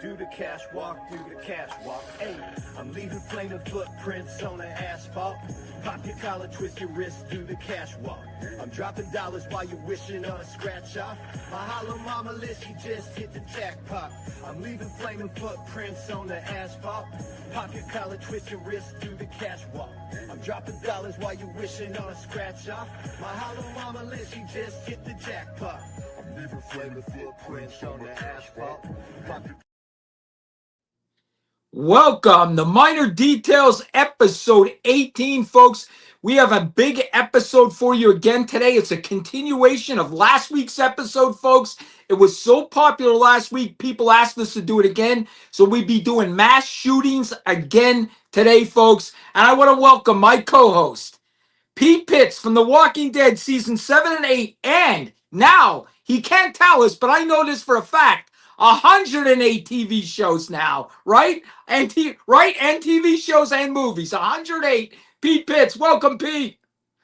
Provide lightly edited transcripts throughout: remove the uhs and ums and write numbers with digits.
Do the cash walk, do the cash walk. Hey, I'm leaving flaming footprints on the asphalt. Pop your collar, twist your wrist, do the cash walk. I'm dropping dollars while you're wishing on a scratch off. My hollow mama list, she just hit the jackpot. I'm leaving flaming footprints on the asphalt. Pop your collar, twist your wrist, do the cash walk. I'm dropping dollars while you're wishing on a scratch off. My hollow mama list, she just hit the jackpot. I'm leaving flaming footprints on the asphalt. Pop your Welcome to Minor Details, episode 18, folks. We have a big episode for you again today. It's a continuation of last week's episode, folks. It was so popular last week, people asked us to do it again. So we'll be doing mass shootings again today, folks. And I want to welcome my co-host, Pete Pitts from The Walking Dead season 7 and 8. And now, he can't tell us, but I know this for a fact, 108 TV shows now, right? And TV shows and movies. 108. Pete Pitts, welcome, Pete.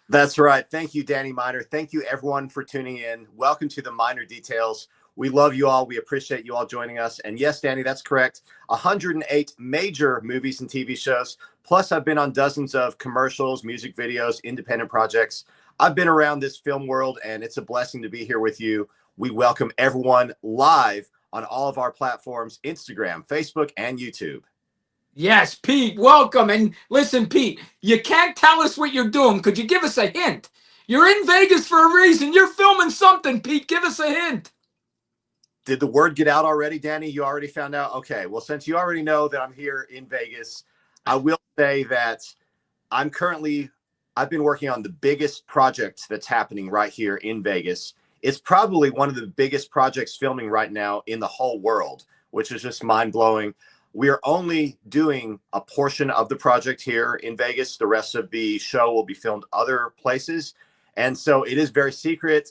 That's right. Thank you, Danny Miner. Thank you, everyone, for tuning in. Welcome to the Minor Details. We love you all. We appreciate you all joining us. And yes, Danny, that's correct. 108 major movies and TV shows. Plus, I've been on dozens of commercials, music videos, independent projects. I've been around this film world, and it's a blessing to be here with you. We welcome everyone live on all of our platforms, Instagram, Facebook, and YouTube. Yes, Pete, welcome. And listen, Pete, you can't tell us what you're doing. Could you give us a hint? You're in Vegas for a reason. You're filming something, Pete. Give us a hint. Did the word get out already, Danny? You already found out? Okay, well, since you already know that I'm here in Vegas, I will say that I've been working on the biggest project that's happening right here in Vegas. It's probably one of the biggest projects filming right now in the whole world, which is just mind-blowing. We are only doing a portion of the project here in Vegas. The rest of the show will be filmed other places. And so it is very secret.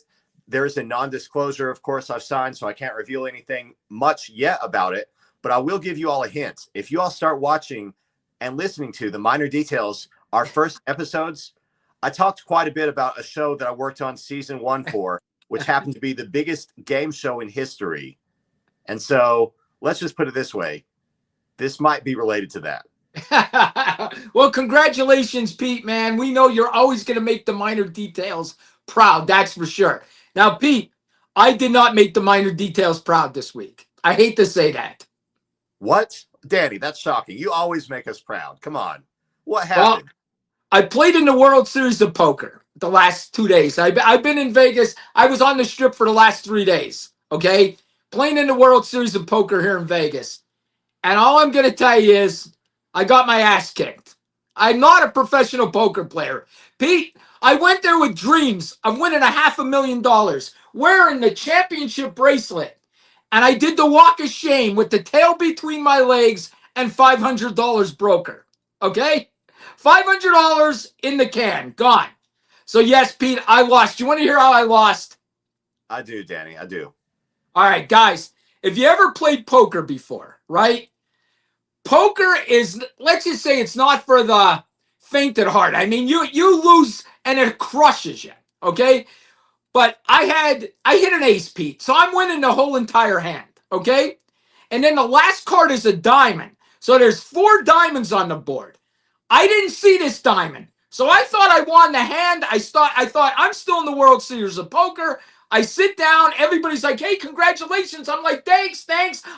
There is a non-disclosure, of course, I've signed, so I can't reveal anything much yet about it. But I will give you all a hint. If you all start watching and listening to the Minor Details, our first episodes, I talked quite a bit about a show that I worked on season 1 for, which happened to be the biggest game show in history. And so let's just put it this way. This might be related to that. Well, congratulations, Pete, man. We know you're always going to make the Minor Details proud. That's for sure. Now, Pete, I did not make the Minor Details proud this week. I hate to say that. What? Danny, that's shocking. You always make us proud. Come on. What happened? Well, I played in the World Series of Poker the last 2 days. I've been in Vegas. I was on the strip for the last 3 days, okay? Playing in the World Series of Poker here in Vegas. And all I'm going to tell you is I got my ass kicked. I'm not a professional poker player. Pete, I went there with dreams of winning $500,000, wearing the championship bracelet. And I did the walk of shame with the tail between my legs and $500 broker. Okay? $500 in the can. Gone. So yes, Pete, I lost. You want to hear how I lost? I do, Danny. I do. All right, guys. If you ever played poker before, right? Poker is, let's just say it's not for the faint at heart. I mean, you lose and it crushes you, okay? But I hit an ace, Pete, so I'm winning the whole entire hand, okay? And then the last card is a diamond. So there's 4 diamonds on the board. I didn't see this diamond. So I thought I won the hand. I thought I'm still in the World Series of Poker. I sit down. Everybody's like, hey, congratulations. I'm like, thanks.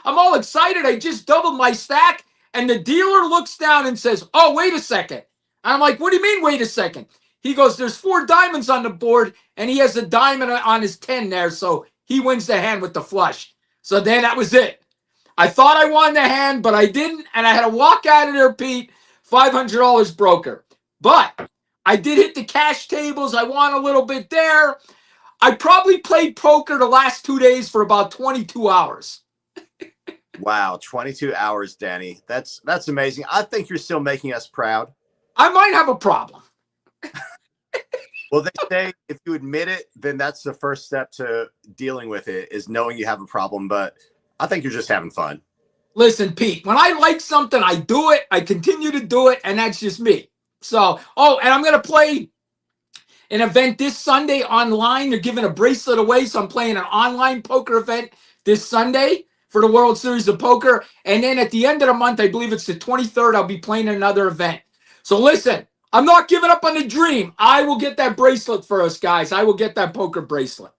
I'm all excited. I just doubled my stack. And the dealer looks down and says, oh, wait a second. I'm like, what do you mean, wait a second? He goes, there's 4 diamonds on the board, and he has a diamond on his 10 there, so he wins the hand with the flush. So then that was it. I thought I won the hand, but I didn't, and I had to walk out of there, Pete, $500 broker. But I did hit the cash tables. I won a little bit there. I probably played poker the last 2 days for about 22 hours. Wow, 22 hours, Danny. That's amazing. I think you're still making us proud. I might have a problem. Well, they say if you admit it, then that's the first step to dealing with it, is knowing you have a problem. But I think you're just having fun. Listen, Pete, when I like something, I do it. I continue to do it, and that's just me. So, and I'm going to play an event this Sunday online. They're giving a bracelet away, so I'm playing an online poker event this Sunday for the World Series of Poker. And then at the end of the month, I believe it's the 23rd, I'll be playing another event. So listen, I'm not giving up on the dream. I will get that bracelet for us, guys. I will get that poker bracelet.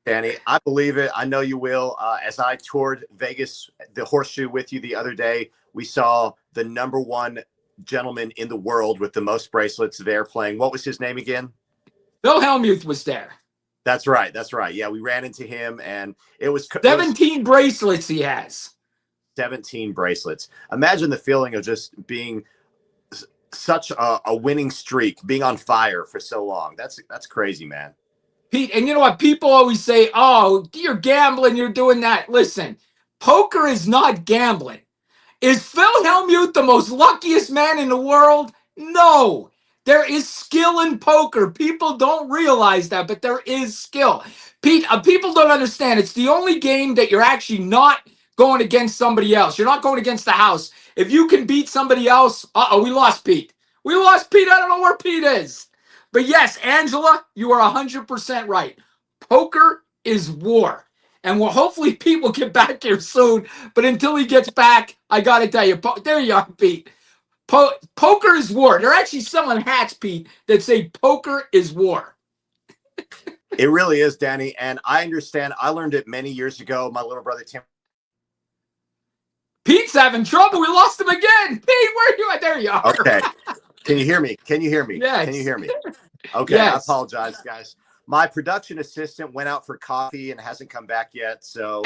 Danny, I believe it. I know you will. As I toured Vegas, the Horseshoe with you the other day, we saw the #1 gentleman in the world with the most bracelets there playing. What was his name again? Bill Hellmuth was there. That's right. That's right. Yeah, we ran into him, and it was 17 bracelets he has. 17 bracelets. Imagine the feeling of just being such a winning streak, being on fire for so long. That's crazy, man. Pete, and you know what? People always say, oh, you're gambling, you're doing that. Listen, poker is not gambling. Is Phil Hellmuth the most luckiest man in the world? No. There is skill in poker. People don't realize that, but there is skill. Pete, people don't understand. It's the only game that you're actually not going against somebody else. You're not going against the house. If you can beat somebody else, we lost Pete. We lost Pete. I don't know where Pete is. But yes, Angela, you are 100% right. Poker is war. And hopefully Pete will get back here soon. But until he gets back, I got to tell you, there you are, Pete. Poker is war. They're actually selling hats, Pete, that say poker is war. It really is, Danny. And I understand. I learned it many years ago. My little brother, Tim. Pete's having trouble. We lost him again. Pete, where are you at? There you are. Okay. Can you hear me? Can you hear me? Yes. Can you hear me? Okay. Yes. I apologize, guys. My production assistant went out for coffee and hasn't come back yet. So,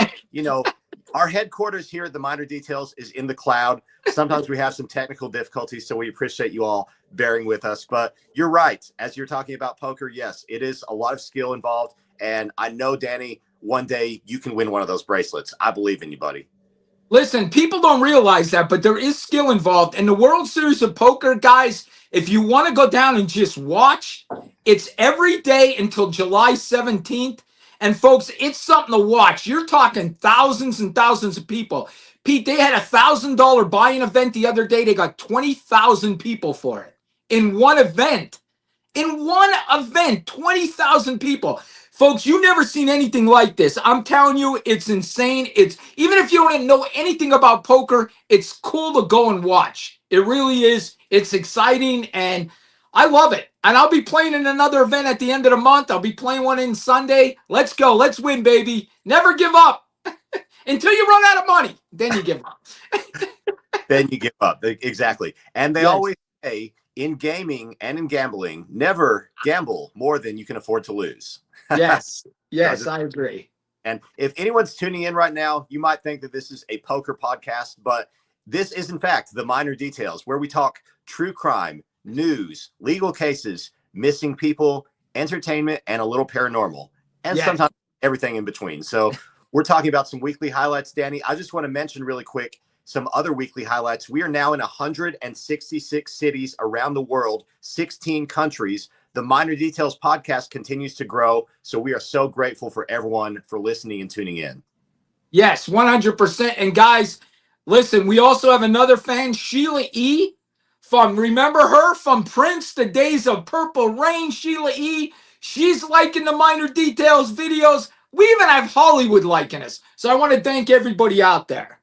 our headquarters here at the Minor Details is in the cloud. Sometimes we have some technical difficulties, so we appreciate you all bearing with us. But you're right. As you're talking about poker, yes, it is a lot of skill involved. And I know, Danny, one day you can win one of those bracelets. I believe in you, buddy. Listen, people don't realize that, but there is skill involved. And the World Series of Poker, guys, if you want to go down and just watch, it's every day until July 17th. And folks, it's something to watch. You're talking thousands and thousands of people. Pete, they had a $1,000 buy-in event the other day. They got 20,000 people for it in one event. In one event, 20,000 people. Folks, you've never seen anything like this. I'm telling you, it's insane. It's even if you don't know anything about poker, it's cool to go and watch. It really is. It's exciting, and I love it. And I'll be playing in another event at the end of the month. I'll be playing one in Sunday. Let's go. Let's win, baby. Never give up until you run out of money. Then you give up. Then you give up. Exactly. And they always say in gaming and in gambling, never gamble more than you can afford to lose. Yes, I agree. And if anyone's tuning in right now, you might think that this is a poker podcast, but this is, in fact, the Minor Details, where we talk true crime, news, legal cases, missing people, entertainment, and a little paranormal, and sometimes everything in between. So we're talking about some weekly highlights, Danny. I just want to mention really quick some other weekly highlights. We are now in 166 cities around the world, 16 countries. The Minor Details podcast continues to grow, so we are so grateful for everyone for listening and tuning in. Yes, 100%. And guys, listen, we also have another fan, Sheila E. Remember her from Prince, The Days of Purple Rain, Sheila E. She's liking the Minor Details videos. We even have Hollywood liking us. So I want to thank everybody out there.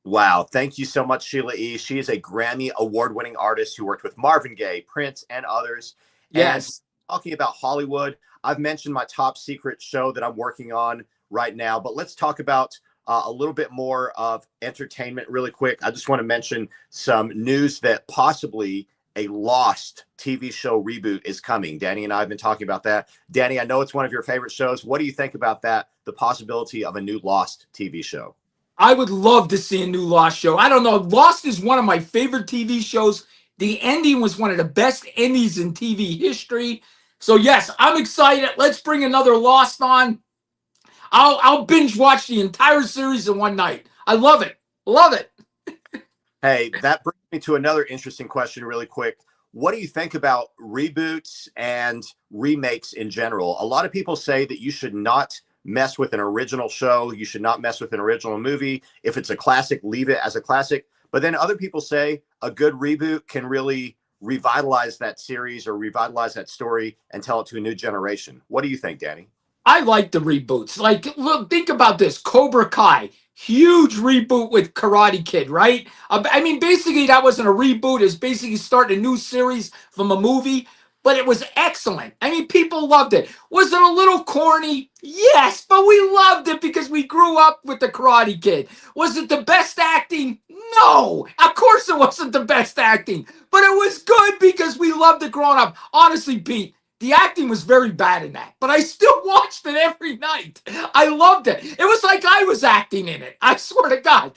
Wow. Thank you so much, Sheila E. She is a Grammy award-winning artist who worked with Marvin Gaye, Prince, and others. Yes. And talking about Hollywood, I've mentioned my top secret show that I'm working on right now, but let's talk about a little bit more of entertainment really quick. I just want to mention some news that possibly a Lost TV show reboot is coming. Danny and I have been talking about that. Danny, I know it's one of your favorite shows. What do you think about that, the possibility of a new Lost TV show? I would love to see a new Lost show. I don't know. Lost is one of my favorite TV shows. The ending was one of the best endings in TV history. So yes, I'm excited. Let's bring another Lost on. I'll binge watch the entire series in one night. I love it. Love it. Hey, that brings me to another interesting question really quick. What do you think about reboots and remakes in general? A lot of people say that you should not mess with an original show. You should not mess with an original movie. If it's a classic, leave it as a classic. But then other people say a good reboot can really revitalize that series or revitalize that story and tell it to a new generation. What do you think, Danny? I like the reboots. Like, look, think about this: Cobra Kai, huge reboot with Karate Kid, right? I mean, basically, that wasn't a reboot; it's basically starting a new series from a movie. But it was excellent. I mean, people loved it. Was it a little corny? Yes, but we loved it because we grew up with the Karate Kid. Was it the best acting? No, of course it wasn't the best acting. But it was good because we loved it growing up. Honestly, Pete, the acting was very bad in that, but I still watched it every night. I loved it. It was like I was acting in it. I swear to God.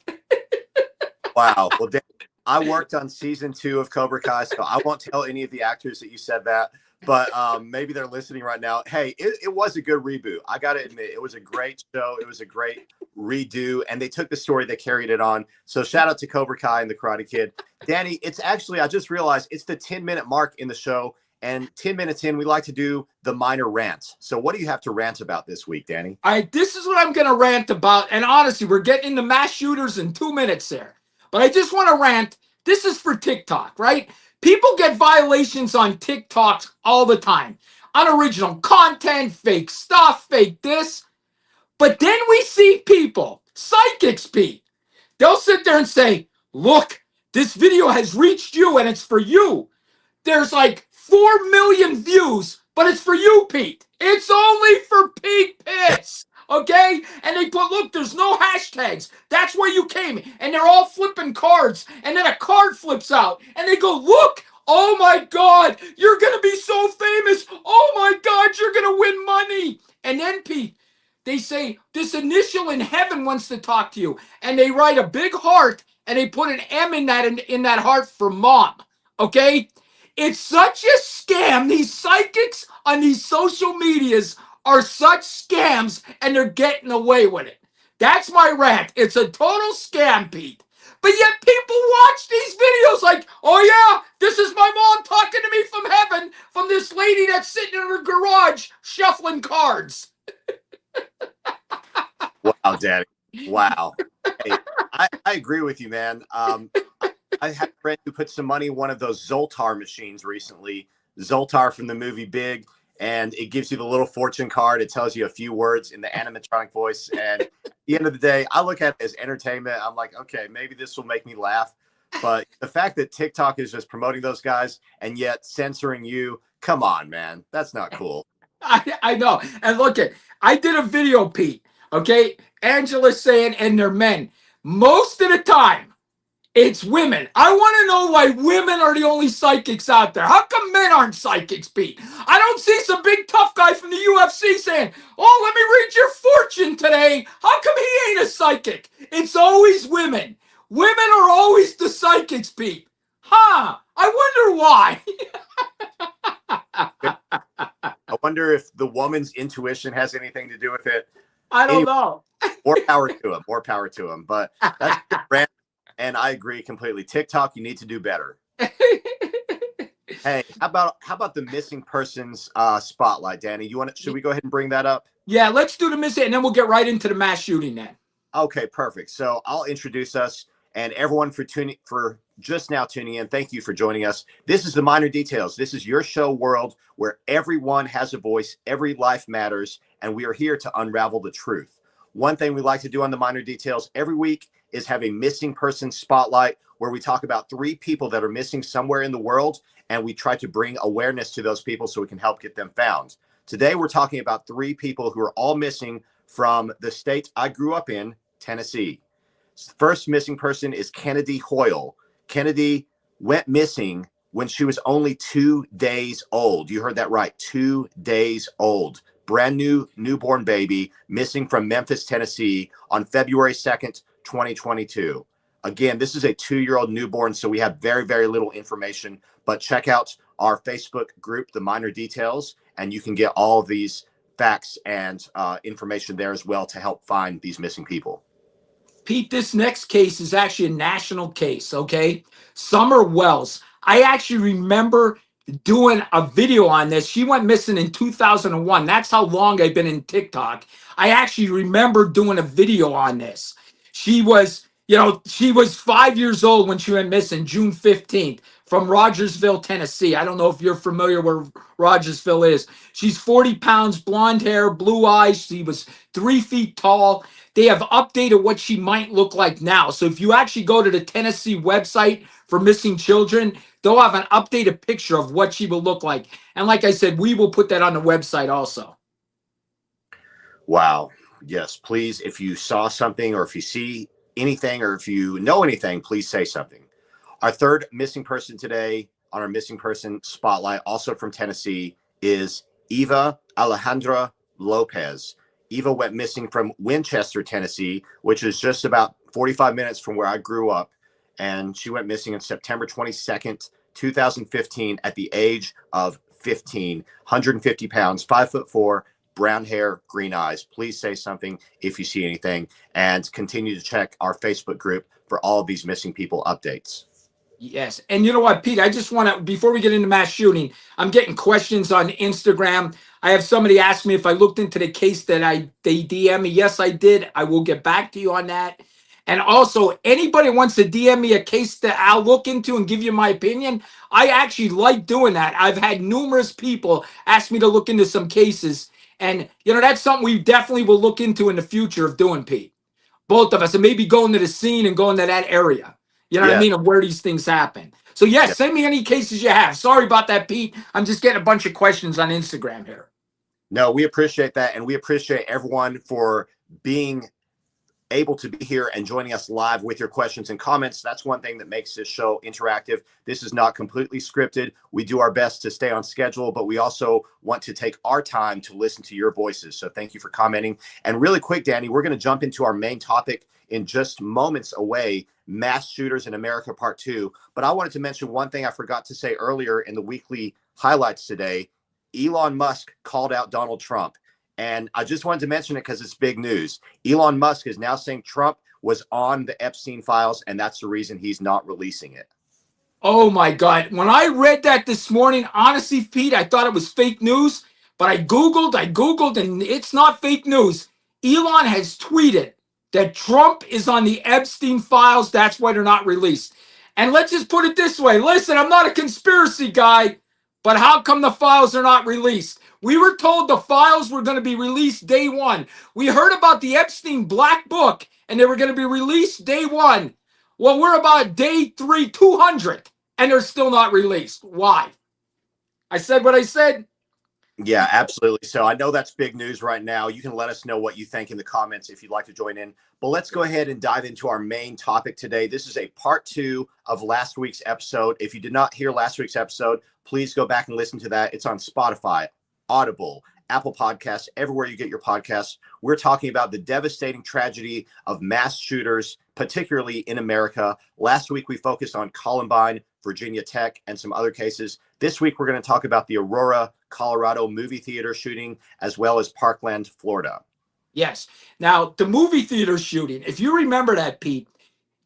Wow. Well, Dan, I worked on season 2 of Cobra Kai, so I won't tell any of the actors that you said that, but maybe they're listening right now. Hey, it was a good reboot. I got to admit, it was a great show. It was a great redo, and they took the story, they carried it on. So shout out to Cobra Kai and the Karate Kid. Danny, it's actually, I just realized it's the 10-minute mark in the show. And 10 minutes in, we like to do the minor rant. So what do you have to rant about this week, Danny? All right, this is what I'm going to rant about. And honestly, we're getting into mass shooters in 2 minutes there. But I just want to rant. This is for TikTok, right? People get violations on TikTok all the time. Unoriginal content, fake stuff, fake this. But then we see people, psychics, Pete. They'll sit there and say, look, this video has reached you and it's for you. There's like 4 million views, but it's for you, Pete. It's only for Pete Pitts, okay? And they put, look, there's no hashtags. That's where you came. And they're all flipping cards. And then a card flips out. And they go, look, oh my God, you're going to be so famous. Oh my God, you're going to win money. And then, Pete, they say, this initial in heaven wants to talk to you. And they write a big heart and they put an M in that heart for mom, okay? It's such a scam. These psychics on these social medias are such scams and they're getting away with it. That's my rant. It's a total scam, Pete. But yet people watch these videos like, oh yeah, this is my mom talking to me from heaven from this lady that's sitting in her garage shuffling cards. Wow, Daddy. Wow. Hey, I agree with you, man. I had a friend who put some money in one of those Zoltar machines recently. Zoltar from the movie Big, and it gives you the little fortune card. It tells you a few words in the animatronic voice. And at the end of the day, I look at it as entertainment. I'm like, okay, maybe this will make me laugh. But the fact that TikTok is just promoting those guys and yet censoring you, come on, man. That's not cool. I know. And look at, I did a video, Pete. Okay, Angela's saying, and they're men. Most of the time, it's women. I want to know why women are the only psychics out there. How come men aren't psychics, Pete? I don't see some big tough guy from the UFC saying, oh, let me read your fortune today. How come he ain't a psychic? It's always women. Women are always the psychics, Pete. Huh? I wonder why. I wonder if the woman's intuition has anything to do with it. I don't know. More power to him. More power to him. But that's the rant. And I agree completely. TikTok, you need to do better. Hey, how about the missing persons spotlight, Danny? Should we go ahead and bring that up? Yeah, let's do the missing, and then we'll get right into the mass shooting then. Okay, perfect. So I'll introduce us, and everyone for just now tuning in. Thank you for joining us. This is the Minor Details. This is your show world where everyone has a voice, every life matters, and we are here to unravel the truth. One thing we like to do on the Minor Details every week is have a missing person spotlight where we talk about 3 people that are missing somewhere in the world, and we try to bring awareness to those people so we can help get them found. Today, we're talking about 3 people who are all missing from the state I grew up in, Tennessee. The first missing person is Kennedy Hoyle. Kennedy went missing when she was only 2 days old. You heard that right, 2 days old. Brand new newborn baby missing from Memphis, Tennessee on February 2nd, 2022. Again, this is a 2-year-old newborn, so we have very, very little information, but check out our Facebook group, The Minor Details, and you can get all of these facts and information there as well to help find these missing people. Pete, this next case is actually a national case, okay? Summer Wells. I actually remember doing a video on this. She went missing in 2001. That's how long I've been in TikTok. I actually remember doing a video on this. She was 5 years old when she went missing, June 15th. from Rogersville, Tennessee. I don't know if you're familiar where Rogersville is. She's 40 pounds, blonde hair, blue eyes. She was 3 feet tall. They have updated what she might look like now. So if you actually go to the Tennessee website for missing children, they'll have an updated picture of what she will look like. And like I said, we will put that on the website also. Wow. Yes, please. If you saw something or if you see anything or if you know anything, please say something. Our third missing person today on our missing person spotlight, also from Tennessee, is Eva Alejandra Lopez. Eva went missing from Winchester, Tennessee, which is just about 45 minutes from where I grew up. And she went missing on September 22nd, 2015, at the age of 15, 150 pounds, 5'4", brown hair, green eyes. Please say something if you see anything, and continue to check our Facebook group for all of these missing people updates. Yes. And you know what, Pete, I just want to, before we get into mass shooting, I'm getting questions on Instagram. I have somebody ask me if I looked into the case that they DM me. Yes, I did. I will get back to you on that. And also, anybody wants to DM me a case that I'll look into and give you my opinion, I actually like doing that. I've had numerous people ask me to look into some cases. And, you know, that's something we definitely will look into in the future of doing, Pete. Both of us, and maybe going to the scene and going to that area. You know what I mean? Of where these things happen. So, yes, send me any cases you have. Sorry about that, Pete. I'm just getting a bunch of questions on Instagram here. No, we appreciate that. And we appreciate everyone for being able to be here and joining us live with your questions and comments. That's one thing that makes this show interactive. This is not completely scripted. We do our best to stay on schedule, but we also want to take our time to listen to your voices. So thank you for commenting. And really quick, Danny, we're going to jump into our main topic in just moments away, Mass Shooters in America Part 2. But I wanted to mention one thing I forgot to say earlier in the weekly highlights today. Elon Musk called out Donald Trump. And I just wanted to mention it because it's big news. Elon Musk is now saying Trump was on the Epstein files, and that's the reason he's not releasing it. Oh, my God. When I read that this morning, honestly, Pete, I thought it was fake news. But I Googled, and it's not fake news. Elon has tweeted that Trump is on the Epstein files. That's why they're not released. And let's just put it this way. Listen, I'm not a conspiracy guy, but how come the files are not released? We were told the files were going to be released day one. We heard about the Epstein Black Book, and they were going to be released day one. Well, we're about day 200, and they're still not released. Why? I said what I said. Yeah, absolutely. So I know that's big news right now. You can let us know what you think in the comments if you'd like to join in. But let's go ahead and dive into our main topic today. This is a part 2 of last week's episode. If you did not hear last week's episode, please go back and listen to that. It's on Spotify, Audible, Apple Podcasts, everywhere you get your podcasts. We're talking about the devastating tragedy of mass shooters, particularly in America. Last week, we focused on Columbine, Virginia Tech, and some other cases. This week, we're going to talk about the Aurora, Colorado movie theater shooting, as well as Parkland, Florida. Yes. Now, the movie theater shooting, if you remember that, Pete,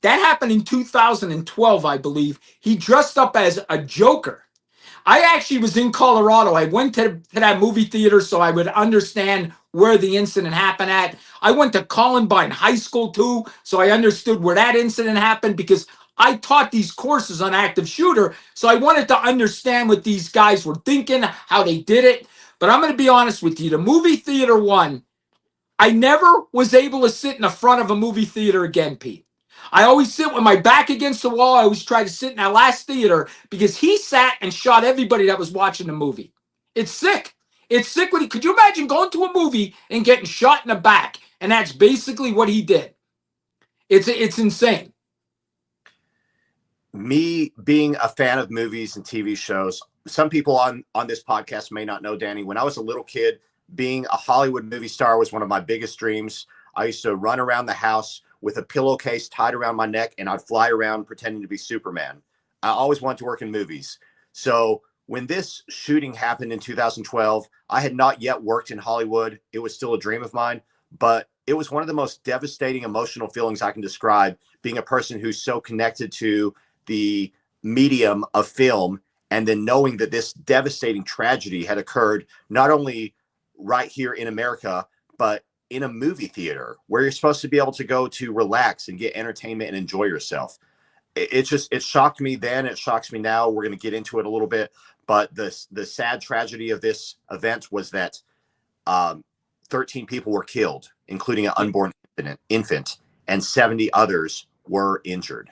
that happened in 2012, I believe. He dressed up as a Joker. I actually was in Colorado. I went to that movie theater so I would understand where the incident happened at. I went to Columbine High School too, so I understood where that incident happened because I taught these courses on active shooter. So I wanted to understand what these guys were thinking, how they did it. But I'm going to be honest with you. The movie theater one, I never was able to sit in the front of a movie theater again, Pete. I always sit with my back against the wall. I always try to sit in that last theater because he sat and shot everybody that was watching the movie. It's sick. It's sick. Could you imagine going to a movie and getting shot in the back? And that's basically what he did. It's insane. Me being a fan of movies and TV shows, some people on this podcast may not know, Danny, when I was a little kid, being a Hollywood movie star was one of my biggest dreams. I used to run around the house with a pillowcase tied around my neck, and I'd fly around pretending to be Superman. I always wanted to work in movies. So when this shooting happened in 2012, I had not yet worked in Hollywood. It was still a dream of mine, but it was one of the most devastating emotional feelings I can describe, being a person who's so connected to the medium of film, and then knowing that this devastating tragedy had occurred not only right here in America, but in a movie theater where you're supposed to be able to go to relax and get entertainment and enjoy yourself. it shocked me then. It shocks me now. We're going to get into it a little bit, but the sad tragedy of this event was that 13 people were killed, including an unborn infant, and 70 others were injured.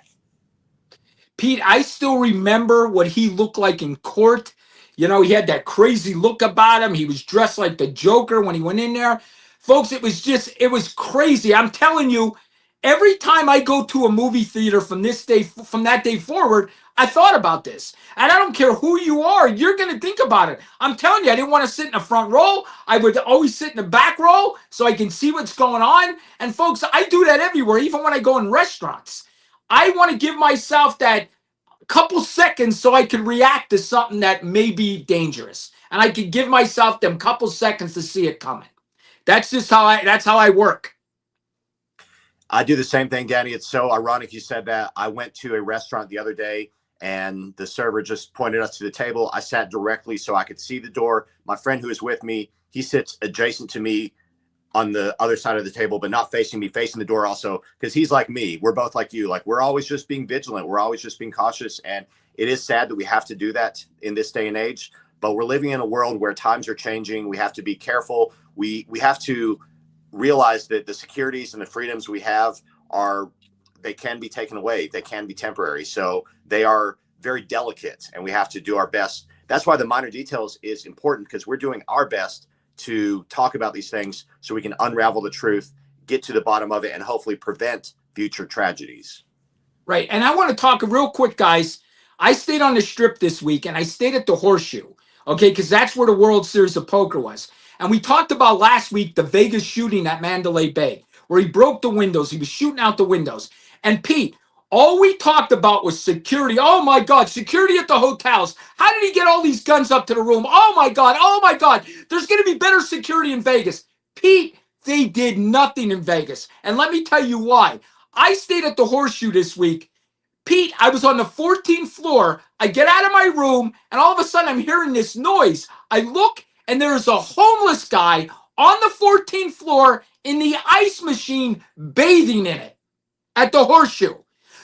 Pete, I still remember what he looked like in court. You know, he had that crazy look about him. He was dressed like the Joker when he went in there. Folks, it was crazy. I'm telling you, every time I go to a movie theater from that day forward, I thought about this. And I don't care who you are, you're going to think about it. I'm telling you, I didn't want to sit in the front row. I would always sit in the back row so I can see what's going on. And folks, I do that everywhere, even when I go in restaurants. I want to give myself that couple seconds so I could react to something that may be dangerous. And I could give myself them couple seconds to see it coming. That's how I work. I do the same thing, Danny. It's so ironic you said that. I went to a restaurant the other day and the server just pointed us to the table. I sat directly so I could see the door. My friend who is with me, he sits adjacent to me on the other side of the table, but not facing me, facing the door also, because he's like me. We're both like you. Like, we're always just being vigilant. We're always just being cautious. And it is sad that we have to do that in this day and age, but we're living in a world where times are changing. We have to be careful. We have to realize that the securities and the freedoms we have they can be taken away. They can be temporary. So they are very delicate and we have to do our best. That's why the minor details is important, because we're doing our best to talk about these things so we can unravel the truth, get to the bottom of it, and hopefully prevent future tragedies. Right. And I want to talk real quick, guys. I stayed on the Strip this week and I stayed at the Horseshoe, okay, because that's where the World Series of Poker was. And we talked about last week the Vegas shooting at Mandalay Bay, where he broke the windows. He was shooting out the windows. And Pete, all we talked about was security. Oh my God, security at the hotels. How did he get all these guns up to the room? Oh my God, oh my God. There's going to be better security in Vegas. Pete, they did nothing in Vegas. And let me tell you why. I stayed at the Horseshoe this week. Pete, I was on the 14th floor. I get out of my room and all of a sudden I'm hearing this noise. I look and there's a homeless guy on the 14th floor in the ice machine bathing in it at the Horseshoe.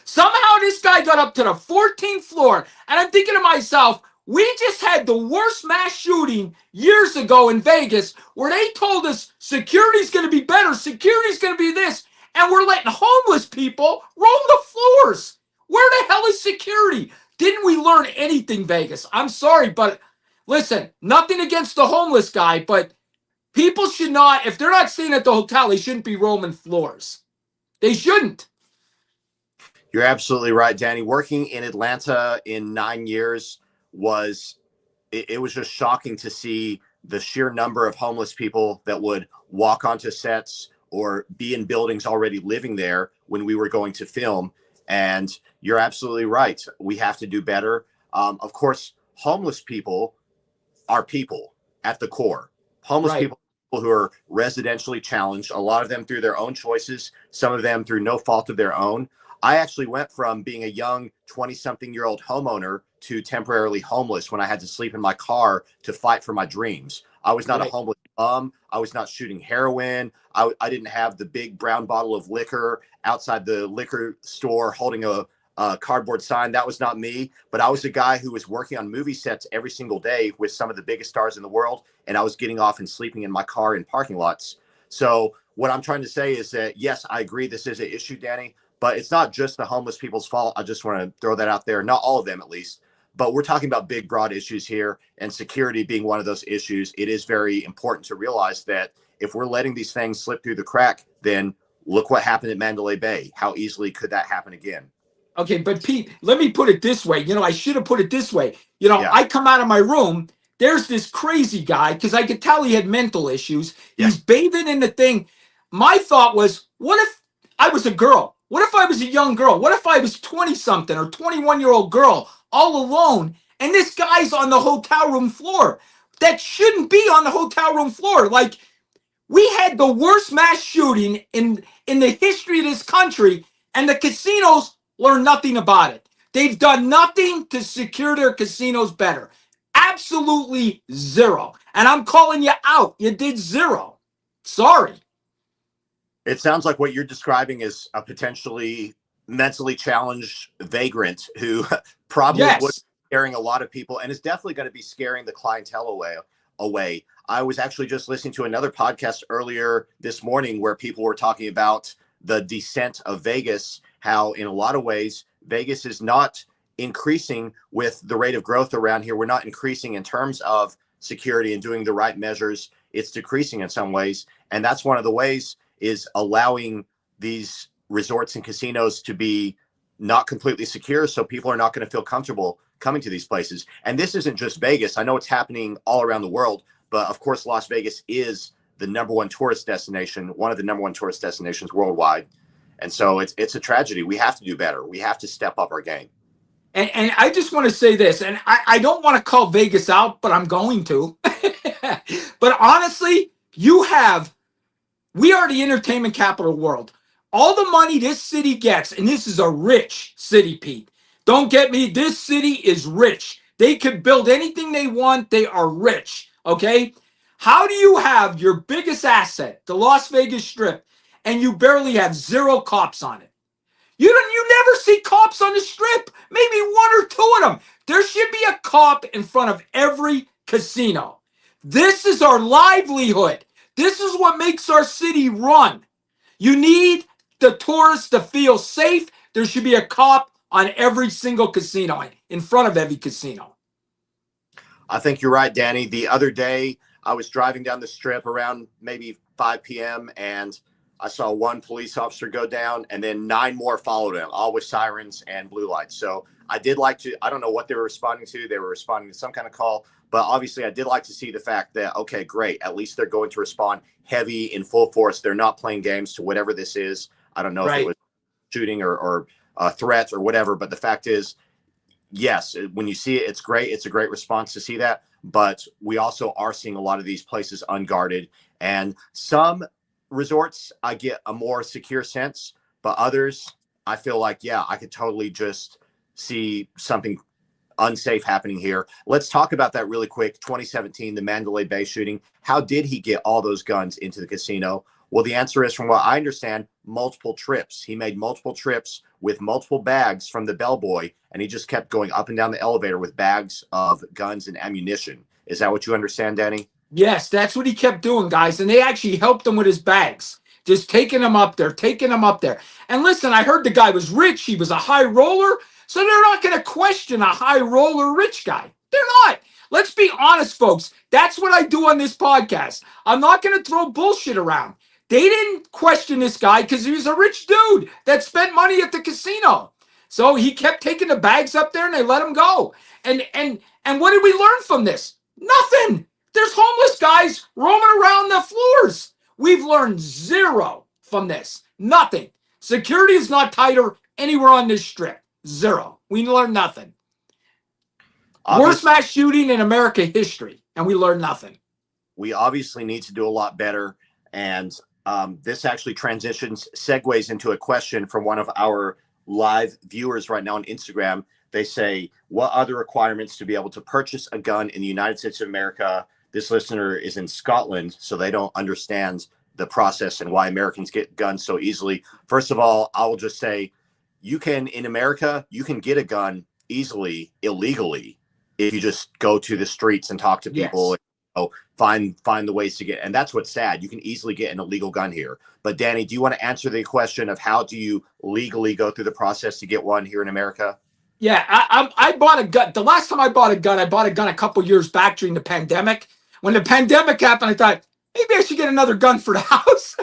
Somehow this guy got up to the 14th floor, and I'm thinking to myself, we just had the worst mass shooting years ago in Vegas where they told us security's going to be better, security's going to be this, and we're letting homeless people roam the floors. Where the hell is security? Didn't we learn anything, Vegas? I'm sorry, but listen, nothing against the homeless guy, but people should not, if they're not staying at the hotel, they shouldn't be roaming floors. They shouldn't. You're absolutely right, Danny. Working in Atlanta in 9 years was just shocking to see the sheer number of homeless people that would walk onto sets or be in buildings already living there when we were going to film. And you're absolutely right. We have to do better. Of course, homeless people are people at the core. Homeless people who are residentially challenged, a lot of them through their own choices, some of them through no fault of their own. I actually went from being a young 20-something-year-old homeowner to temporarily homeless when I had to sleep in my car to fight for my dreams. I was not a homeless bum. I was not shooting heroin. I didn't have the big brown bottle of liquor outside the liquor store holding a cardboard sign. That was not me. But I was a guy who was working on movie sets every single day with some of the biggest stars in the world, and I was getting off and sleeping in my car in parking lots. So what I'm trying to say is that, yes, I agree this is an issue, Danny, but it's not just the homeless people's fault. I just want to throw that out there. Not all of them, at least. But we're talking about big, broad issues here, and security being one of those issues. It is very important to realize that if we're letting these things slip through the crack, then look what happened at Mandalay Bay. How easily could that happen again? Okay, but Pete, let me put it this way. You know, I should have put it this way. You know, I come out of my room. There's this crazy guy, because I could tell he had mental issues. He's bathing in the thing. My thought was, what if I was a girl? What if I was a young girl? What if I was 20-something or 21-year-old girl all alone, and this guy's on the hotel room floor? That shouldn't be on the hotel room floor. Like, we had the worst mass shooting in the history of this country, and the casinos learn nothing about it. They've done nothing to secure their casinos better. Absolutely zero. And I'm calling you out. You did zero. Sorry. It sounds like what you're describing is a potentially mentally challenged vagrant who probably Yes. was scaring a lot of people and is definitely going to be scaring the clientele away. I was actually just listening to another podcast earlier this morning where people were talking about the descent of Vegas, how in a lot of ways Vegas is not increasing with the rate of growth around here. We're not increasing in terms of security and doing the right measures. It's decreasing in some ways. And that's one of the ways, is allowing these resorts and casinos to be not completely secure, so people are not going to feel comfortable coming to these places. And this isn't just Vegas. I know it's happening all around the world, but of course Las Vegas is the number one tourist destination, one of the number one tourist destinations worldwide. And so it's a tragedy. We have to do better. We have to step up our game. And I just want to say this, and I don't want to call Vegas out, but I'm going to. But honestly, we are the entertainment capital of the world. All the money this city gets, and this is a rich city, Pete. Don't get me, this city is rich. They could build anything they want. They are rich, okay? How do you have your biggest asset, the Las Vegas Strip, and you barely have 0 cops on it? You never see cops on the Strip, maybe 1 or 2 of them. There should be a cop in front of every casino. This is our livelihood. This is what makes our city run. You need the tourists to feel safe. There should be a cop on every single casino, in front of every casino. I think you're right, Danny. The other day, I was driving down the Strip around maybe 5 p.m. and I saw 1 police officer go down and then 9 more followed him, all with sirens and blue lights. So I did like to, I don't know what they were responding to. They were responding to some kind of call, but obviously I did like to see the fact that, okay, great. At least they're going to respond heavy in full force. They're not playing games to whatever this is. I don't know if it was shooting or threats or whatever, but the fact is, yes, when you see it, it's great. It's a great response to see that, but we also are seeing a lot of these places unguarded, and some resorts I get a more secure sense, but others I feel like, yeah, I could totally just see something unsafe happening here. Let's talk about that really quick. 2017, the Mandalay Bay shooting. How did he get all those guns into the casino? Well, the answer is, from what I understand, multiple trips. He made multiple trips with multiple bags from the bellboy, and he just kept going up and down the elevator with bags of guns and ammunition. Is that what you understand, Danny? Yes, that's what he kept doing, guys. And they actually helped him with his bags, just taking him up there, taking him up there. And listen, I heard the guy was rich. He was a high roller. So they're not going to question a high roller rich guy. They're not. Let's be honest, folks. That's what I do on this podcast. I'm not going to throw bullshit around. They didn't question this guy because he was a rich dude that spent money at the casino. So he kept taking the bags up there and they let him go. And what did we learn from this? Nothing. There's homeless guys roaming around the floors. We've learned 0 from this. Nothing. Security is not tighter anywhere on this Strip. 0. We learned nothing. Worst mass shooting in America history, and we learned nothing. We obviously need to do a lot better. And this actually segues into a question from one of our live viewers right now on Instagram. They say, what are the requirements to be able to purchase a gun in the United States of America? This listener is in Scotland, so they don't understand the process and why Americans get guns so easily. First of all, I will just say, in America, you can get a gun easily, illegally, if you just go to the streets and talk to people. Yes. And, find the ways to get, and that's what's sad. You can easily get an illegal gun here. But Danny, do you want to answer the question of how do you legally go through the process to get one here in America? Yeah, I bought a gun. The last time I bought a gun a couple years back during the pandemic. When the pandemic happened, I thought, maybe I should get another gun for the house.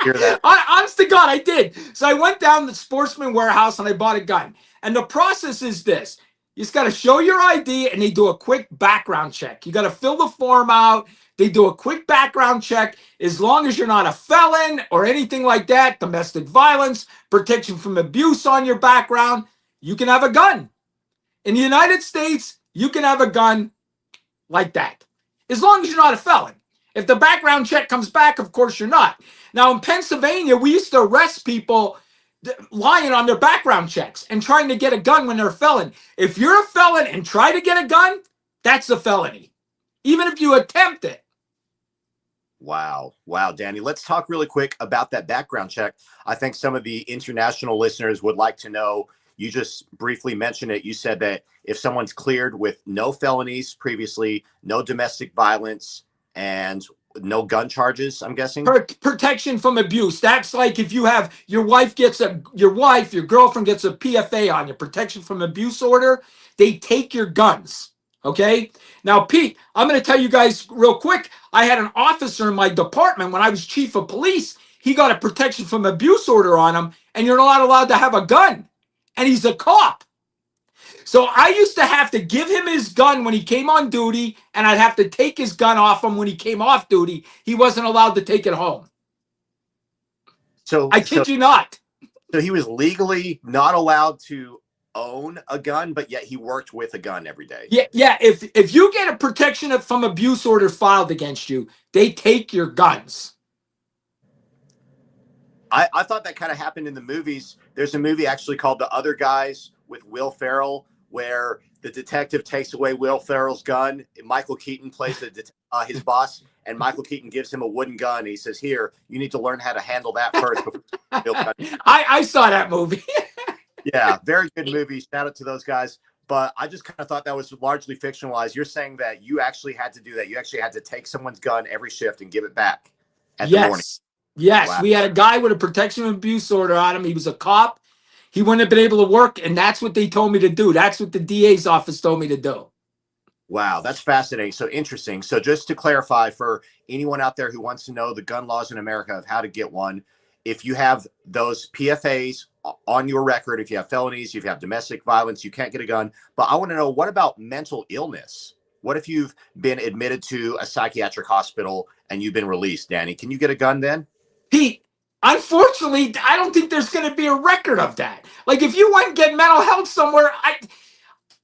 Hear that? Honest to God, I did. So I went down to the Sportsman Warehouse and I bought a gun. And the process is this. You just got to show your ID and they do a quick background check. You got to fill the form out. They do a quick background check. As long as you're not a felon or anything like that, domestic violence, protection from abuse on your background, you can have a gun. In the United States, you can have a gun like that, as long as you're not a felon. If the background check comes back, of course you're not. Now, in Pennsylvania, we used to arrest people lying on their background checks and trying to get a gun when they're a felon. If you're a felon and try to get a gun, that's a felony, even if you attempt it. Wow. Wow, Danny. Let's talk really quick about that background check. I think some of the international listeners would like to know. You just briefly mentioned it. You said that if someone's cleared with no felonies previously, no domestic violence, and no gun charges, I'm guessing. Protection from abuse. That's like if you have your your girlfriend gets a PFA on you, protection from abuse order, they take your guns. Okay. Now, Pete, I'm going to tell you guys real quick. I had an officer in my department when I was chief of police. He got a protection from abuse order on him, and you're not allowed to have a gun. And he's a cop. So I used to have to give him his gun when he came on duty, and I'd have to take his gun off him when he came off duty. He wasn't allowed to take it home. So I kid you not. So he was legally not allowed to own a gun, but yet he worked with a gun every day. Yeah. If you get a protection from abuse order filed against you, they take your guns. I thought that kind of happened in the movies. There's a movie actually called The Other Guys with Will Ferrell, where the detective takes away Will Ferrell's gun. Michael Keaton plays his boss, and Michael Keaton gives him a wooden gun. He says, "Here, you need to learn how to handle that first." I saw that movie. Yeah, very good movie. Shout out to those guys. But I just kind of thought that was largely fictionalized. You're saying that you actually had to do that. You actually had to take someone's gun every shift and give it back at the morning. Yes, Wow. We had a guy with a protection of abuse order on him. He was a cop. He wouldn't have been able to work, and that's what they told me to do. That's what the DA's office told me to do. Wow, that's fascinating. So interesting. So just to clarify for anyone out there who wants to know the gun laws in America of how to get one, if you have those PFAs on your record, if you have felonies, if you have domestic violence, you can't get a gun. But I want to know, what about mental illness? What if you've been admitted to a psychiatric hospital and you've been released, Danny? Can you get a gun then? Pete, unfortunately, I don't think there's going to be a record of that. Like if you went and get mental health somewhere,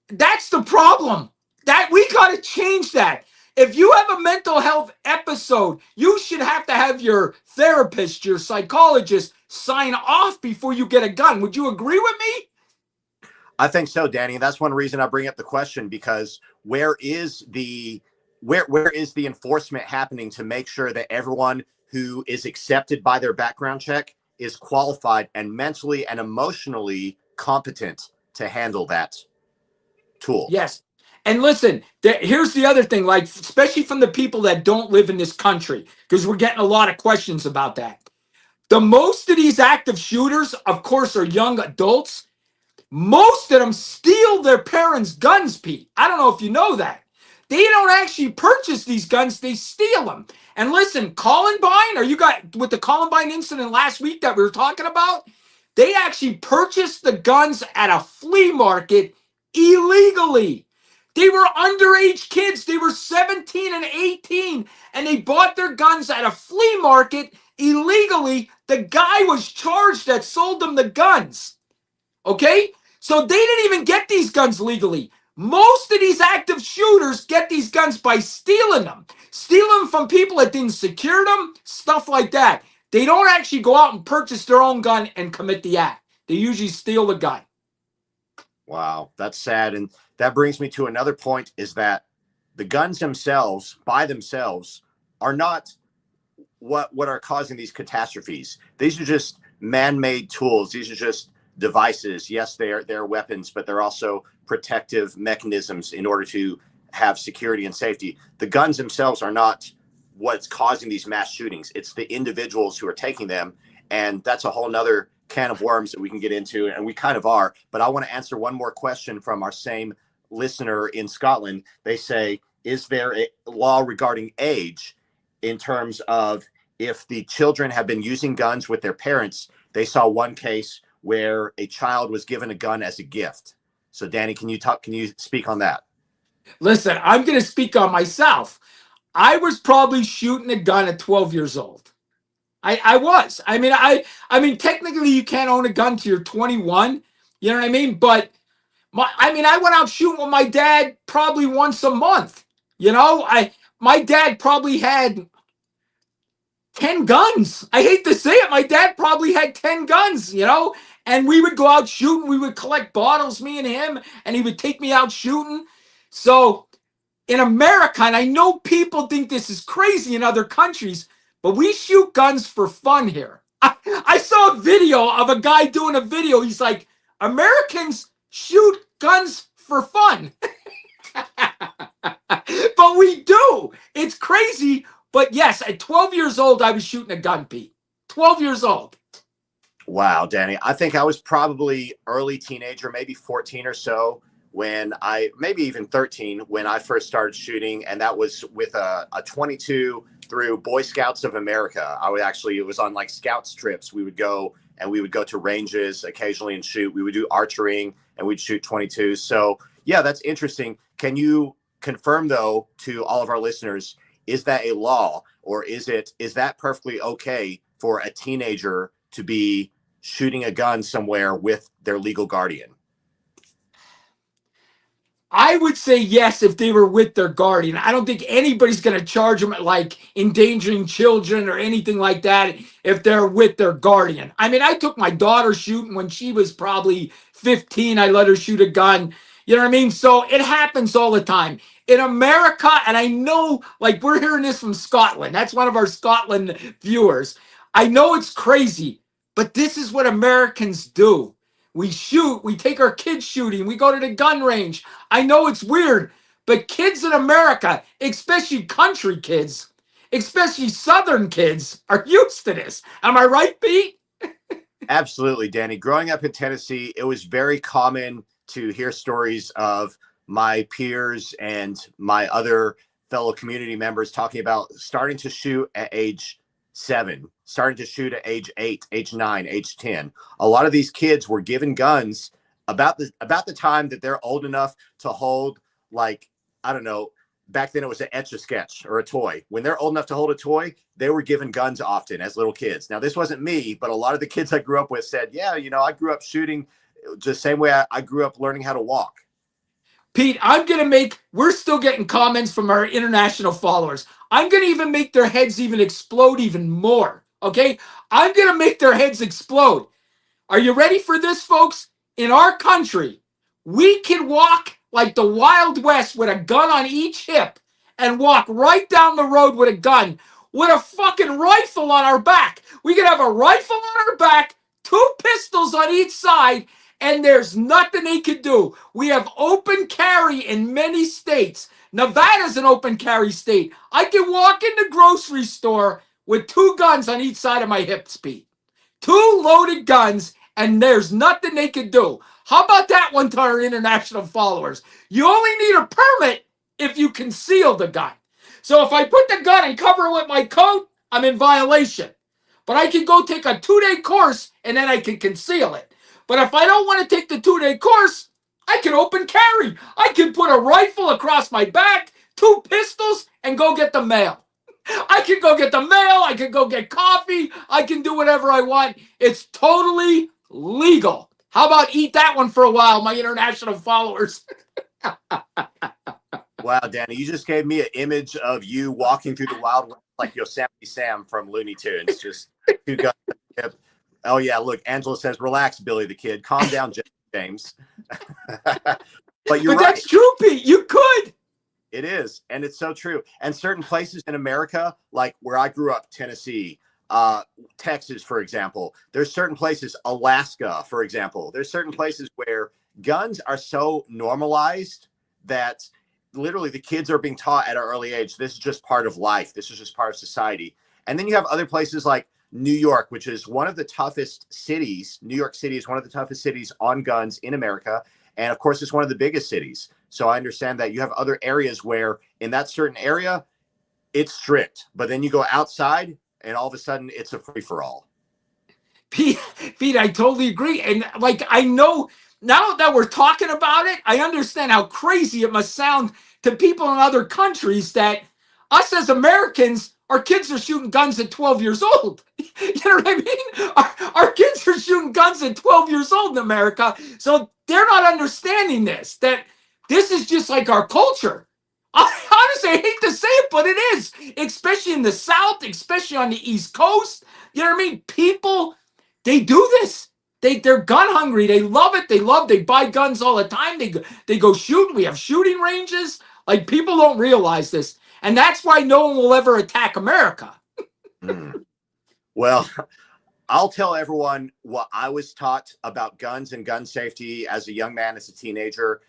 that's the problem. That we got to change that. If you have a mental health episode, you should have to have your therapist, your psychologist sign off before you get a gun. Would you agree with me? I think so, Danny. That's one reason I bring up the question, because where is the enforcement happening to make sure that everyone who is accepted by their background check is qualified and mentally and emotionally competent to handle that tool? Yes. And listen, here's the other thing, like, especially from the people that don't live in this country, because we're getting a lot of questions about that. The most of these active shooters, of course, are young adults. Most of them steal their parents' guns, Pete. I don't know if you know that. They don't actually purchase these guns, they steal them. And listen, Columbine, or you got with the Columbine incident last week that we were talking about, they actually purchased the guns at a flea market illegally. They were underage kids. They were 17 and 18, and they bought their guns at a flea market illegally. The guy was charged that sold them the guns. Okay? So they didn't even get these guns legally. Most of these active shooters get these guns by stealing them from people that didn't secure them, stuff like that. They don't actually go out and purchase their own gun and commit the act. They usually steal the gun. Wow, that's sad. And that brings me to another point, is that the guns themselves, by themselves, are not what are causing these catastrophes. These are just man-made tools. These are just devices. Yes, they're weapons, but they're also protective mechanisms in order to have security and safety. The guns themselves are not what's causing these mass shootings. It's the individuals who are taking them. And that's a whole nother can of worms that we can get into, and we kind of are. But I want to answer one more question from our same listener in Scotland. They say, is there a law regarding age in terms of if the children have been using guns with their parents? They saw one case where a child was given a gun as a gift. So Danny, can you speak on that? Listen, I'm going to speak on myself. I was probably shooting a gun at 12 years old. I was. I mean, technically you can't own a gun till you're 21. You know what I mean? But I went out shooting with my dad probably once a month. You know, my dad probably had 10 guns. I hate to say it. My dad probably had 10 guns, you know, and we would go out shooting. We would collect bottles, me and him, and he would take me out shooting. So in America, and I know people think this is crazy in other countries, but we shoot guns for fun here. I saw a video of a guy doing a video. He's like, Americans shoot guns for fun. But we do. It's crazy. But yes, at 12 years old, I was shooting a gun, Pete. 12 years old. Wow, Danny. I think I was probably early teenager, maybe 14 or so, maybe even 13, when I first started shooting. And that was with a 22 through Boy Scouts of America. It was on like Scouts trips. We would go to ranges occasionally and shoot. We would do archering and we'd shoot 22. So yeah, that's interesting. Can you confirm though to all of our listeners, is that a law, or is that perfectly okay for a teenager to be shooting a gun somewhere with their legal guardian? I would say yes if they were with their guardian. I don't think anybody's going to charge them like endangering children or anything like that if they're with their guardian. I mean, I took my daughter shooting when she was probably 15. I let her shoot a gun. You know what I mean? So it happens all the time. In America, and I know, like, we're hearing this from Scotland. That's one of our Scotland viewers. I know it's crazy, but this is what Americans do. We shoot, we take our kids shooting, we go to the gun range. I know it's weird, but kids in America, especially country kids, especially Southern kids, are used to this. Am I right, Pete? Absolutely, Danny. Growing up in Tennessee, it was very common to hear stories of my peers and my other fellow community members talking about starting to shoot at age 7, starting to shoot at age 8, age 9, age 10. A lot of these kids were given guns about the time that they're old enough to hold, like, I don't know, back then it was an Etch-a-Sketch or a toy. When they're old enough to hold a toy, they were given guns often as little kids. Now, this wasn't me, but a lot of the kids I grew up with said, yeah, I grew up shooting just the same way I grew up learning how to walk. Pete, we're still getting comments from our international followers. I'm going to even make their heads even explode even more. Okay? I'm going to make their heads explode. Are you ready for this, folks? In our country, we can walk like the Wild West with a gun on each hip and walk right down the road with a gun with a fucking rifle on our back. We can have a rifle on our back, 2 pistols on each side, and there's nothing they could do. We have open carry in many states. Nevada's an open carry state. I can walk in the grocery store with 2 guns on each side of my hips, Pete. 2 loaded guns, and there's nothing they could do. How about that one to our international followers? You only need a permit if you conceal the gun. So if I put the gun and cover it with my coat, I'm in violation. But I can go take a 2-day course, and then I can conceal it. But if I don't want to take the 2-day course, I can open carry. I can put a rifle across my back, 2 pistols, and go get the mail. I can go get the mail. I can go get coffee. I can do whatever I want. It's totally legal. How about eat that one for a while, my international followers? Wow, Danny, you just gave me an image of you walking through the Wild West like Yosemite Sam from Looney Tunes. Just 2 guns. Oh, yeah, look, Angela says, relax, Billy the Kid. Calm down, James. But you're right. That's true, Pete. You could. It is, and it's so true. And certain places in America, like where I grew up, Tennessee, Texas, for example, there's certain places, Alaska, for example, there's certain places where guns are so normalized that literally the kids are being taught at an early age, this is just part of life. This is just part of society. And then you have other places like New York, which is one of the toughest cities. New York City is one of the toughest cities on guns in America. And of course, it's one of the biggest cities. So I understand that you have other areas where in that certain area, it's strict. But then you go outside and all of a sudden it's a free-for-all. Pete, I totally agree. And like, I know now that we're talking about it, I understand how crazy it must sound to people in other countries that us as Americans, our kids are shooting guns at 12 years old. You know what I mean? Our kids are shooting guns at 12 years old in America. So they're not understanding this, that this is just like our culture. Honestly, I hate to say it, but it is, especially in the South, especially on the East Coast. You know what I mean? People, they do this. They're gun hungry. They love it. They buy guns all the time. They go shooting. We have shooting ranges. Like, people don't realize this. And that's why no one will ever attack America. Well, I'll tell everyone what I was taught about guns and gun safety as a young man, as a teenager.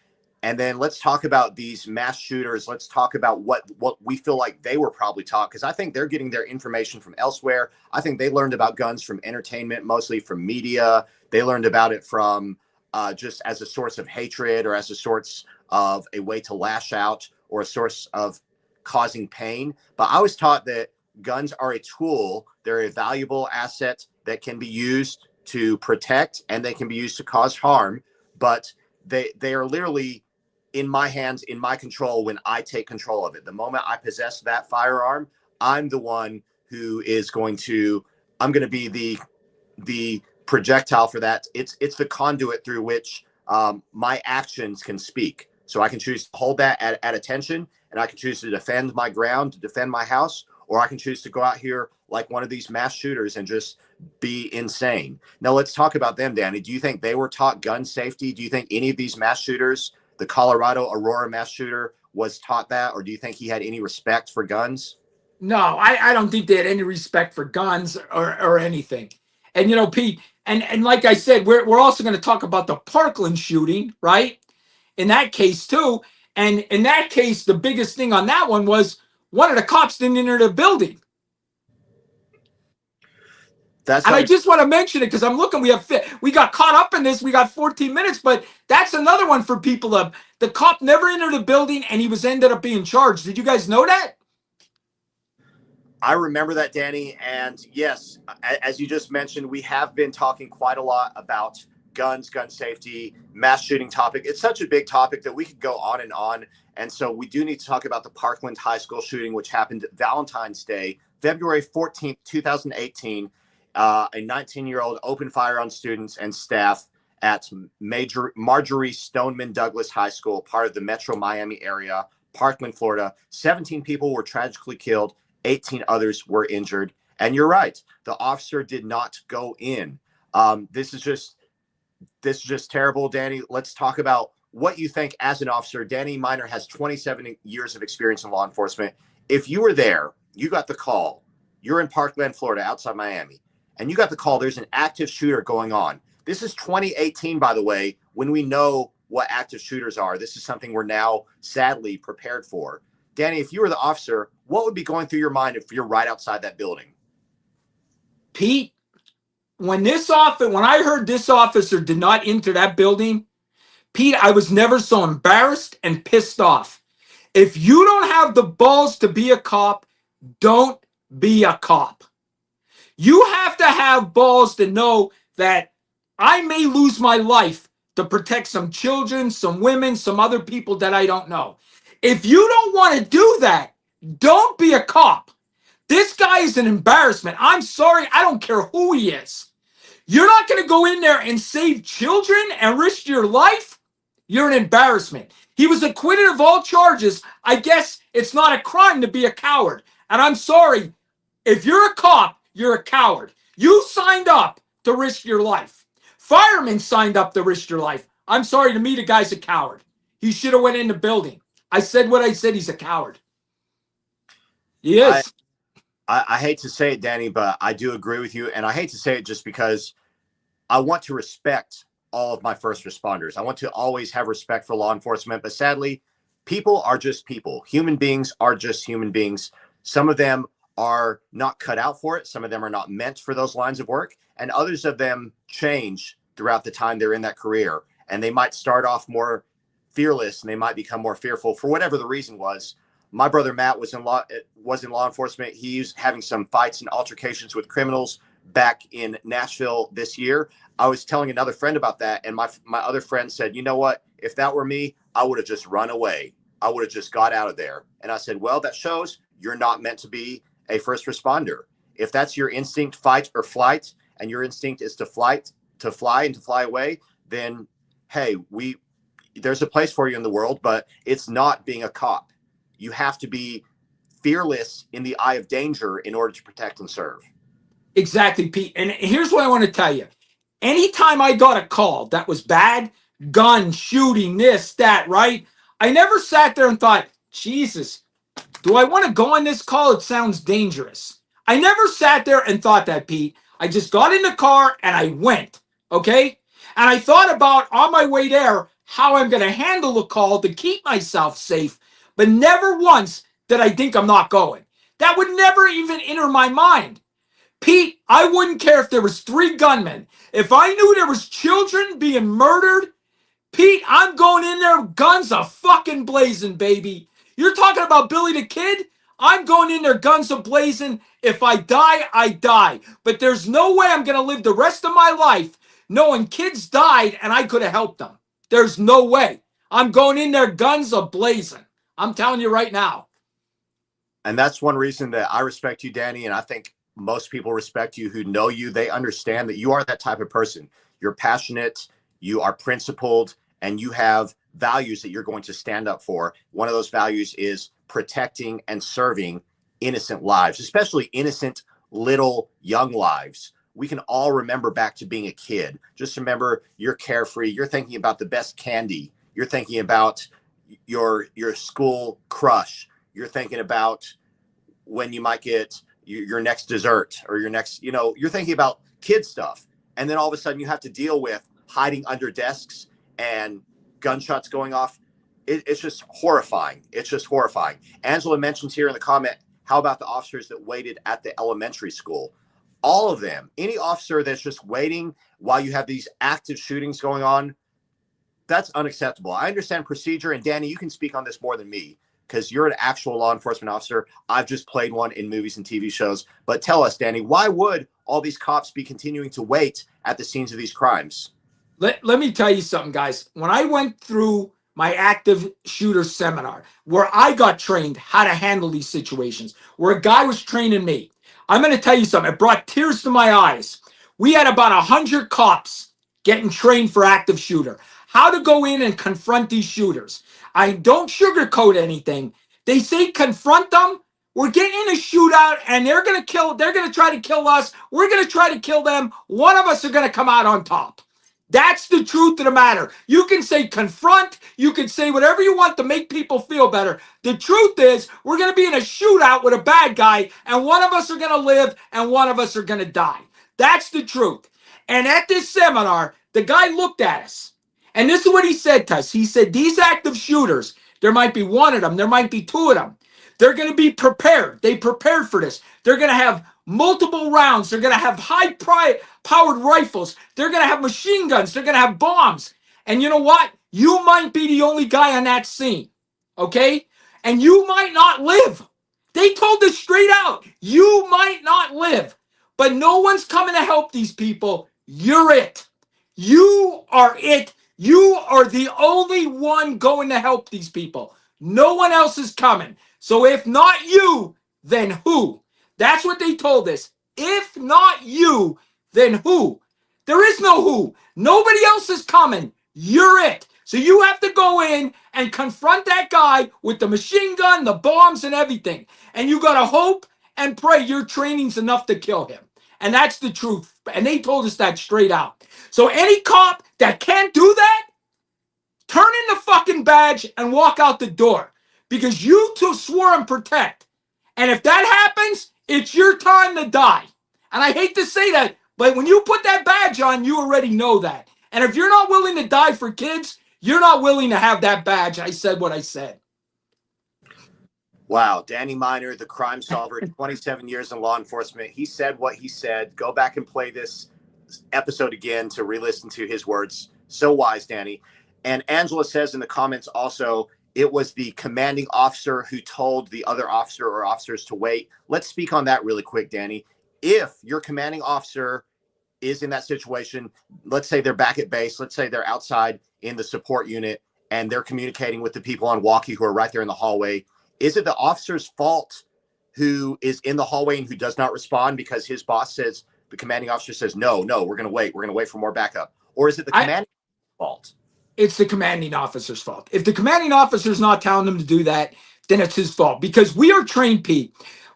And then let's talk about these mass shooters. Let's talk about what we feel like they were probably taught, because I think they're getting their information from elsewhere. I think they learned about guns from entertainment, mostly from media. They learned about it from just as a source of hatred, or as a source of a way to lash out, or a source of causing pain. But I was taught that guns are a tool. They're a valuable asset that can be used to protect, and they can be used to cause harm. But they are literally in my hands, in my control, when I take control of it. The moment I possess that firearm, I'm the one who is going to, I'm going to be the projectile for that. It's the conduit through which my actions can speak. So I can choose to hold that at attention, and I can choose to defend my ground, to defend my house, or I can choose to go out here like one of these mass shooters and just be insane. Now let's talk about them, Danny. Do you think they were taught gun safety? Do you think any of these mass shooters, the Colorado Aurora mass shooter, was taught that? Or do you think he had any respect for guns? No, I don't think they had any respect for guns or anything. And, you know, Pete, and like I said, we're also going to talk about the Parkland shooting, right? In that case, too. And in that case, the biggest thing on that one was one of the cops didn't enter the building. And I just want to mention it because I'm looking. We got caught up in this. We got 14 minutes, but that's another one for people. The cop never entered the building, and he ended up being charged. Did you guys know that? I remember that, Danny. And yes, as you just mentioned, we have been talking quite a lot about guns, gun safety, mass shooting topic. It's such a big topic that we could go on and on. And so we do need to talk about the Parkland High School shooting, which happened Valentine's Day, February 14th, 2018. A 19-year-old opened fire on students and staff at Marjorie Stoneman Douglas High School, part of the Metro Miami area, Parkland, Florida. 17 people were tragically killed. 18 others were injured. And you're right, the officer did not go in. This is just terrible, Danny. Let's talk about what you think as an officer. Danny Miner has 27 years of experience in law enforcement. If you were there, you got the call. You're in Parkland, Florida, outside Miami, and you got the call. There's an active shooter going on. This is 2018, by the way, when we know what active shooters are. This is something we're now sadly prepared for. Danny, if you were the officer, what would be going through your mind if you're right outside that building? Pete, when I heard this officer did not enter that building, Pete, I was never so embarrassed and pissed off. If you don't have the balls to be a cop, don't be a cop. You have to have balls to know that I may lose my life to protect some children, some women, some other people that I don't know. If you don't want to do that, don't be a cop. This guy is an embarrassment. I'm sorry. I don't care who he is. You're not going to go in there and save children and risk your life? You're an embarrassment. He was acquitted of all charges. I guess it's not a crime to be a coward. And I'm sorry. If you're a cop, you're a coward. You signed up to risk your life. Firemen signed up to risk your life. I'm sorry, to me, the guy's a coward. He should have went in the building. I said what I said. He's a coward. He is. I hate to say it, Danny, but I do agree with you. And I hate to say it just because I want to respect all of my first responders. I want to always have respect for law enforcement. But sadly, people are just people. Human beings are just human beings. Some of them are not cut out for it. Some of them are not meant for those lines of work. And others of them change throughout the time they're in that career. And they might start off more fearless and they might become more fearful for whatever the reason was. My brother Matt was in law enforcement. He's having some fights and altercations with criminals back in Nashville this year. I was telling another friend about that, and my other friend said, you know what? If that were me, I would have just run away. I would have just got out of there. And I said, well, that shows you're not meant to be a first responder. If that's your instinct, fight or flight, and your instinct is to fly and to fly away, then hey, there's a place for you in the world, but it's not being a cop. You have to be fearless in the eye of danger in order to protect and serve. Exactly, Pete. And here's what I want to tell you. Anytime I got a call that was bad, gun, shooting, this, that, right? I never sat there and thought, Jesus. Do I want to go on this call? It sounds dangerous. I never sat there and thought that, Pete. I just got in the car and I went, okay? And I thought about on my way there how I'm going to handle the call to keep myself safe, but never once did I think I'm not going. That would never even enter my mind. Pete, I wouldn't care if there was 3 gunmen. If I knew there was children being murdered, Pete, I'm going in there, guns a fucking blazing, baby. You're talking about Billy the Kid? I'm going in there, guns a blazing. If I die, I die. But there's no way I'm going to live the rest of my life knowing kids died and I could have helped them. There's no way. I'm going in there, guns a blazing. I'm telling you right now. And that's one reason that I respect you, Danny. And I think most people respect you who know you. They understand that you are that type of person. You're passionate, you are principled, and you have values that you're going to stand up for. One of those values is protecting and serving innocent lives, especially innocent little young lives. We can all remember back to being a kid. Just remember, you're carefree. You're thinking about the best candy. You're thinking about your school crush. You're thinking about when you might get your next dessert or your next, you're thinking about kid stuff. And then all of a sudden you have to deal with hiding under desks and gunshots going off. It's just horrifying. It's just horrifying. Angela mentions here in the comment, how about the officers that waited at the elementary school? All of them, any officer that's just waiting while you have these active shootings going on, that's unacceptable. I understand procedure, and Danny, you can speak on this more than me because you're an actual law enforcement officer. I've just played one in movies and TV shows. But tell us, Danny, why would all these cops be continuing to wait at the scenes of these crimes? Let me tell you something, guys. When I went through my active shooter seminar, where I got trained how to handle these situations, where a guy was training me, I'm going to tell you something. It brought tears to my eyes. We had about 100 cops getting trained for active shooter, how to go in and confront these shooters. I don't sugarcoat anything. They say confront them. We're getting in a shootout and they're going to try to kill us. We're going to try to kill them. One of us are going to come out on top. That's the truth of the matter. You can say confront. You can say whatever you want to make people feel better. The truth is we're going to be in a shootout with a bad guy and one of us are going to live and one of us are going to die. That's the truth. And at this seminar, the guy looked at us. And this is what he said to us. He said, these active shooters, there might be one of them, there might be 2 of them. They're going to be prepared. They prepared for this. They're going to have multiple rounds. They're going to have high-powered rifles. They're going to have machine guns. They're going to have bombs. And you know what? You might be the only guy on that scene, okay? And you might not live. They told us straight out, you might not live. But no one's coming to help these people. You're it. You are it. You are the only one going to help these people. No one else is coming. So if not you, then who? That's what they told us. If not you, then who? There is no who. Nobody else is coming. You're it. So you have to go in and confront that guy with the machine gun, the bombs, and everything. And you got to hope and pray your training's enough to kill him. And that's the truth. And they told us that straight out. So any cop that can't do that, turn in the fucking badge and walk out the door. Because you two swore and protect. And if that happens, it's your time to die. And I hate to say that, but when you put that badge on, you already know that. And if you're not willing to die for kids, you're not willing to have that badge. I said what I said. Wow. Danny Miner, the crime solver, 27 years in law enforcement. He said what he said. Go back and play this episode again to re-listen to his words. So wise, Danny. And Angela says in the comments also, it was the commanding officer who told the other officer or officers to wait. Let's speak on that really quick, Danny. If your commanding officer is in that situation, let's say they're back at base, let's say they're outside in the support unit and they're communicating with the people on walkie who are right there in the hallway, is it the officer's fault who is in the hallway and who does not respond because his boss says, the commanding officer says, no, we're going to wait. We're going to wait for more backup. Or is it the commanding fault? It's the commanding officer's fault. If the commanding officer's not telling them to do that, then it's his fault. Because we are trained, Pete.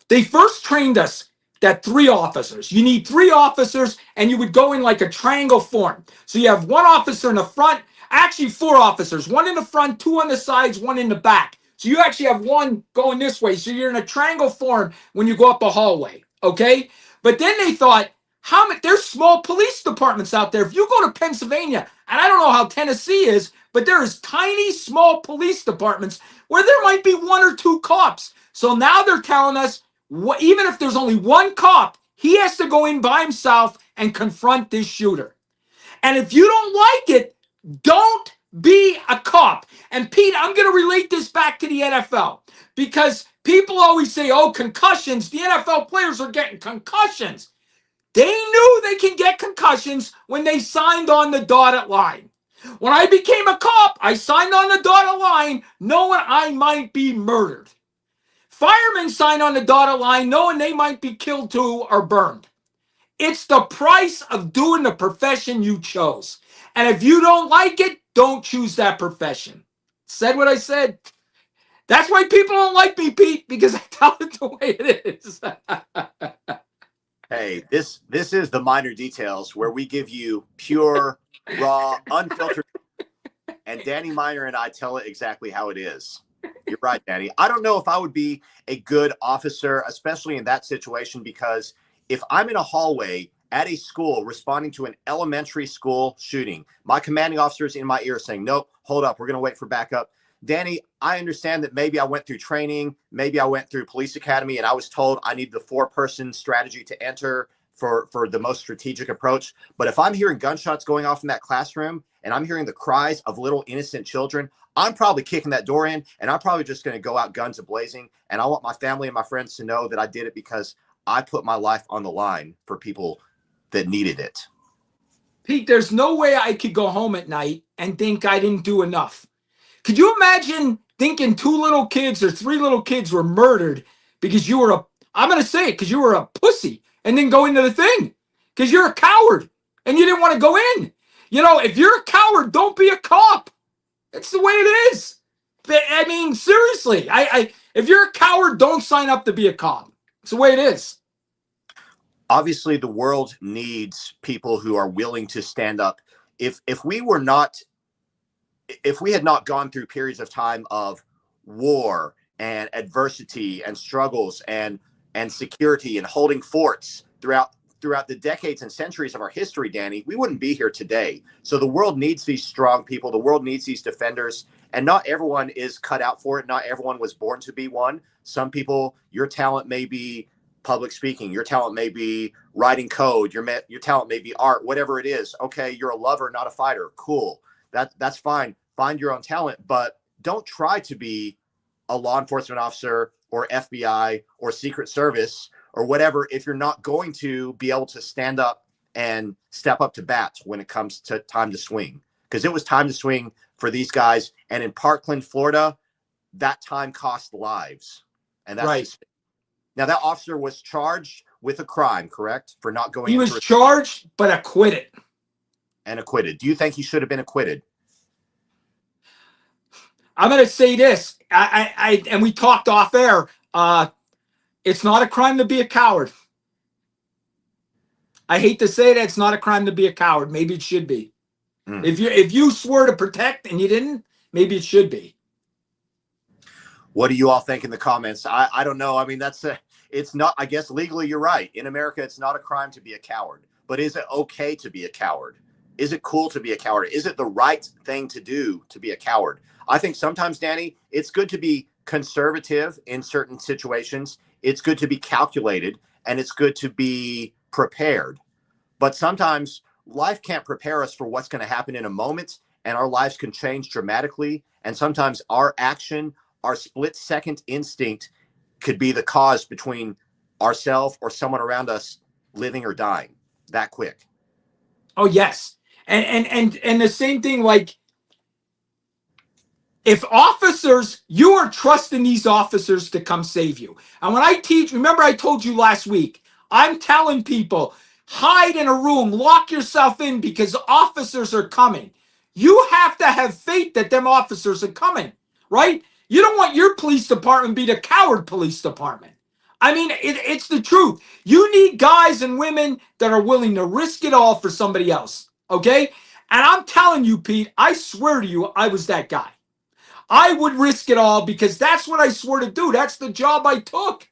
They first trained us that 3 officers. You need 3 officers, and you would go in like a triangle form. So you have 1 officer in the front, actually 4 officers, 1 in the front, 2 on the sides, 1 in the back. So you actually have one going this way. So you're in a triangle form when you go up a hallway. Okay. But then they thought, how many, there's small police departments out there. If you go to Pennsylvania, and I don't know how Tennessee is, but there's tiny, small police departments where there might be one or two cops. So now they're telling us, even if there's only one cop, he has to go in by himself and confront this shooter. And if you don't like it, don't be a cop. And Pete, I'm going to relate this back to the NFL because people always say, oh, concussions. The NFL players are getting concussions. They knew they can get concussions when they signed on the dotted line. When I became a cop, I signed on the dotted line knowing I might be murdered. Firemen sign on the dotted line knowing they might be killed too or burned. It's the price of doing the profession you chose. And if you don't like it, don't choose that profession. Said what I said. That's why people don't like me, Pete, because I tell it the way it is. Hey, this is the Minor Details, where we give you pure, raw, unfiltered, and Danny Miner and I tell it exactly how it is. You're right, Danny. I don't know if I would be a good officer, especially in that situation, because if I'm in a hallway at a school responding to an elementary school shooting, my commanding officer is in my ear saying, nope, hold up, we're going to wait for backup. Danny, I understand that maybe I went through training, maybe I went through police academy, and I was told I need the 4-person strategy to enter for the most strategic approach. But if I'm hearing gunshots going off in that classroom and I'm hearing the cries of little innocent children, I'm probably kicking that door in, and I'm probably just going to go out guns a-blazing. And I want my family and my friends to know that I did it because I put my life on the line for people that needed it. Pete, there's no way I could go home at night and think I didn't do enough. Could you imagine thinking 2 little kids or 3 little kids were murdered because you were I'm going to say it, because you were a pussy and then go into the thing because you're a coward and you didn't want to go in. You know, if you're a coward, don't be a cop. It's the way it is. I mean, seriously, if you're a coward, don't sign up to be a cop. It's the way it is. Obviously, the world needs people who are willing to stand up. If we had not gone through periods of time of war and adversity and struggles and security and holding forts throughout the decades and centuries of our history, Danny, we wouldn't be here today. So the world needs these strong people. The world needs these defenders. And not everyone is cut out for it. Not everyone was born to be one. Some people, your talent may be public speaking. Your talent may be writing code. Your talent may be art, whatever it is. Okay, you're a lover, not a fighter. Cool. That's fine. Find your own talent, but don't try to be a law enforcement officer or FBI or Secret Service or whatever if you're not going to be able to stand up and step up to bat when it comes to time to swing. Because it was time to swing for these guys. And in Parkland, Florida, that time cost lives. And that's right. Now, that officer was charged with a crime, correct? For not going. He was charged, but acquitted. And acquitted. Do you think he should have been acquitted? I'm going to say this. And we talked off air. It's not a crime to be a coward. I hate to say that, it's not a crime to be a coward. Maybe it should be. If you swore to protect and you didn't, maybe it should be. What do you all think in the comments? I don't know. I mean, it's not, I guess legally you're right. In America, it's not a crime to be a coward. But is it okay to be a coward? Is it cool to be a coward? Is it the right thing to do to be a coward? I think sometimes, Danny, it's good to be conservative in certain situations. It's good to be calculated, and it's good to be prepared. But sometimes life can't prepare us for what's going to happen in a moment, and our lives can change dramatically. And sometimes our action, our split-second instinct could be the cause between ourselves or someone around us living or dying that quick. Oh, yes. And the same thing, like, if officers, you are trusting these officers to come save you. And when I teach, remember I told you last week, I'm telling people, hide in a room, lock yourself in because officers are coming. You have to have faith that them officers are coming, right? You don't want your police department to be the coward police department. I mean, it's the truth. You need guys and women that are willing to risk it all for somebody else, okay? And I'm telling you, Pete, I swear to you, I was that guy. I would risk it all because that's what I swore to do. That's the job I took.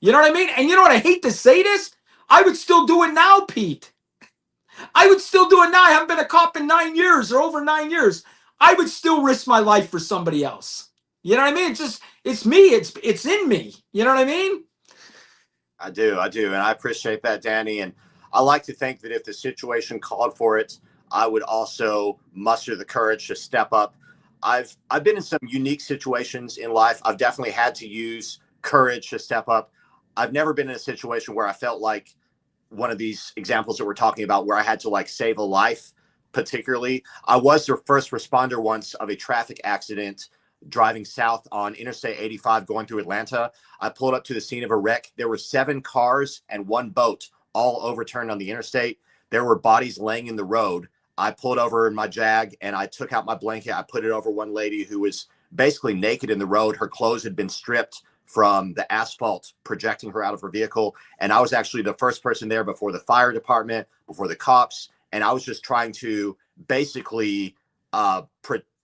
You know what I mean? And you know what? I hate to say this. I would still do it now, Pete. I would still do it now. I haven't been a cop in 9 years or over 9 years. I would still risk my life for somebody else. You know what I mean? It's me. It's in me. You know what I mean? I do, and I appreciate that, Danny. And I like to think that if the situation called for it, I would also muster the courage to step up. I've been in some unique situations in life. I've definitely had to use courage to step up. I've never been in a situation where I felt like one of these examples that we're talking about, where I had to like save a life. Particularly, I was the first responder once of a traffic accident driving south on Interstate 85 going through Atlanta. I pulled up to the scene of a wreck. There were 7 cars and 1 boat all overturned on the interstate. There were bodies laying in the road. I pulled over in my Jag and I took out my blanket. I put it over one lady who was basically naked in the road. Her clothes had been stripped from the asphalt, projecting her out of her vehicle. And I was actually the first person there before the fire department, before the cops. And I was just trying to basically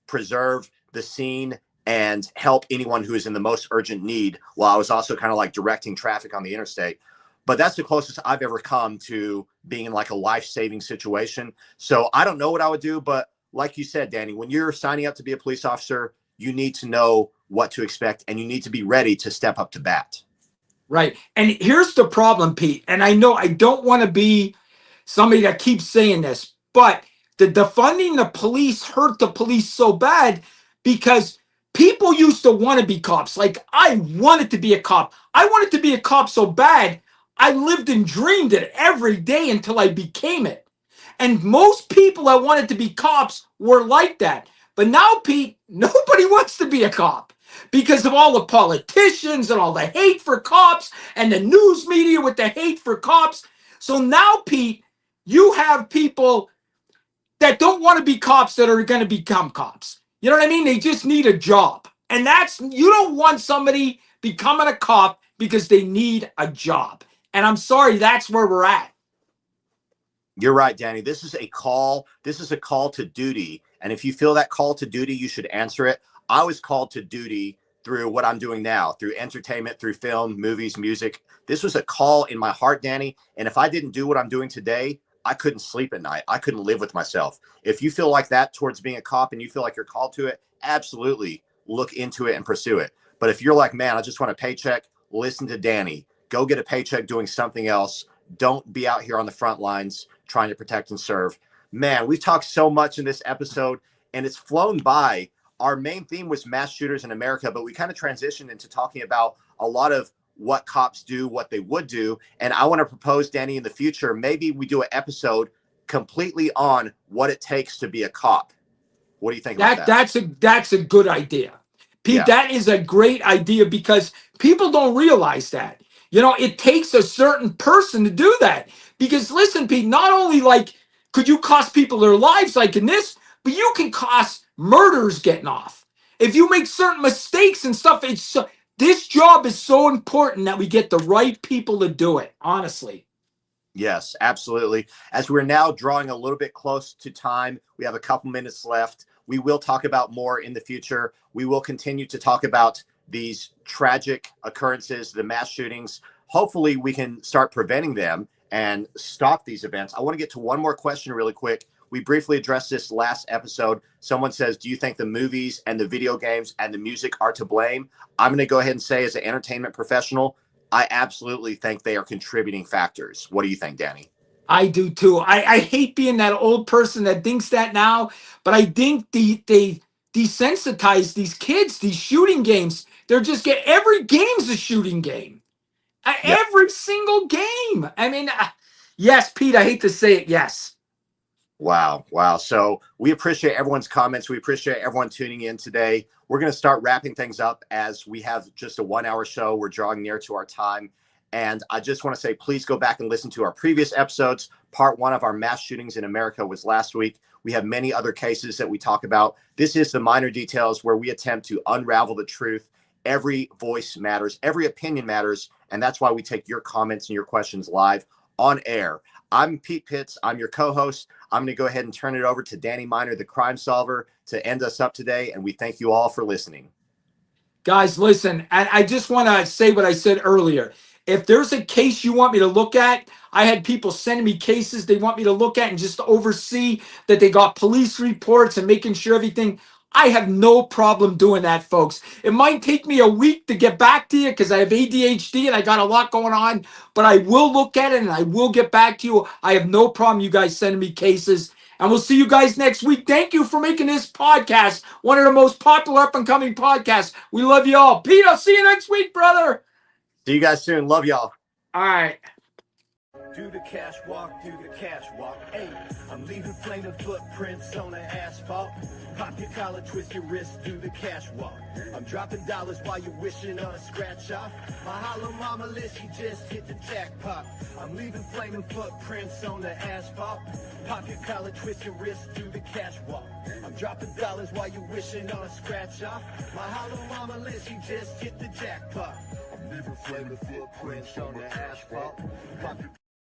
preserve the scene and help anyone who is in the most urgent need, while I was also kind of like directing traffic on the interstate. But that's the closest I've ever come to being in like a life-saving situation. So I don't know what I would do, but like you said, Danny, when you're signing up to be a police officer, you need to know what to expect and you need to be ready to step up to bat. Right. And here's the problem, Pete. And I know I don't want to be somebody that keeps saying this, but the defunding the police hurt the police so bad because people used to want to be cops. Like I wanted to be a cop. I wanted to be a cop so bad. I lived and dreamed it every day until I became it. And most people that wanted to be cops were like that. But now, Pete, nobody wants to be a cop because of all the politicians and all the hate for cops and the news media with the hate for cops. So now, Pete, you have people that don't want to be cops that are going to become cops. You know what I mean? They just need a job. And you don't want somebody becoming a cop because they need a job. And I'm sorry, that's where we're at. You're right, Danny. This is a call. This is a call to duty. And if you feel that call to duty, you should answer it. I was called to duty through what I'm doing now, through entertainment, through film, movies, music. This was a call in my heart, Danny. And if I didn't do what I'm doing today, I couldn't sleep at night. I couldn't live with myself. If you feel like that towards being a cop and you feel like you're called to it, absolutely look into it and pursue it. But if you're like, man, I just want a paycheck, listen to Danny. Go get a paycheck doing something else. Don't be out here on the front lines trying to protect and serve. Man, we've talked so much in this episode and it's flown by. Our main theme was mass shooters in America, but we kind of transitioned into talking about a lot of what cops do, what they would do. And I want to propose, Danny, in the future, maybe we do an episode completely on what it takes to be a cop. What do you think about that? That's a good idea. Pete, yeah. That is a great idea because people don't realize that. You know, it takes a certain person to do that. Because listen, Pete, not only like could you cost people their lives like in this, but you can cost murders getting off. If you make certain mistakes and stuff, this job is so important that we get the right people to do it, honestly. Yes, absolutely. As we're now drawing a little bit close to time, we have a couple minutes left. We will talk about more in the future. We will continue to talk about these tragic occurrences, the mass shootings. Hopefully we can start preventing them and stop these events. I want to get to one more question really quick. We briefly addressed this last episode. Someone says, do you think the movies and the video games and the music are to blame? I'm going to go ahead and say, as an entertainment professional, I absolutely think they are contributing factors. What do you think, Danny? I do too. I hate being that old person that thinks that now, but I think they desensitize these kids, these shooting games. They're just every game's a shooting game. Yep. Every single game. I mean, yes, Pete, I hate to say it. Yes. Wow. So we appreciate everyone's comments. We appreciate everyone tuning in today. We're going to start wrapping things up as we have just a 1-hour show. We're drawing near to our time. And I just want to say, please go back and listen to our previous episodes. Part 1 of our mass shootings in America was last week. We have many other cases that we talk about. This is the minor details where we attempt to unravel the truth. Every voice matters. Every opinion matters. And that's why we take your comments and your questions live on air. I'm Pete Pitts. I'm your co-host. I'm going to go ahead and turn it over to Danny Miner, the crime solver, to end us up today. And we thank you all for listening. Guys, listen, and I just want to say what I said earlier. If there's a case you want me to look at, I had people sending me cases they want me to look at and just to oversee that they got police reports and making sure everything. I have no problem doing that, folks. It might take me a week to get back to you because I have ADHD and I got a lot going on, but I will look at it and I will get back to you. I have no problem you guys sending me cases. And we'll see you guys next week. Thank you for making this podcast one of the most popular up-and-coming podcasts. We love you all. Pete, I'll see you next week, brother. See you guys soon. Love y'all. All right. Do the cash walk, do the cash walk. Hey, I'm leaving flaming footprints on the asphalt. Pop your collar, twist your wrist, do the cash walk. I'm dropping dollars while you're wishing on a scratch off. My hollow mama list, she just hit the jackpot. I'm leaving flaming footprints on the asphalt. Pop your collar, twist your wrist, do the cash walk. I'm dropping dollars while you're wishing on a scratch off. My hollow mama list, she just hit the jackpot. I'm leaving flaming footprints on the asphalt. Pop your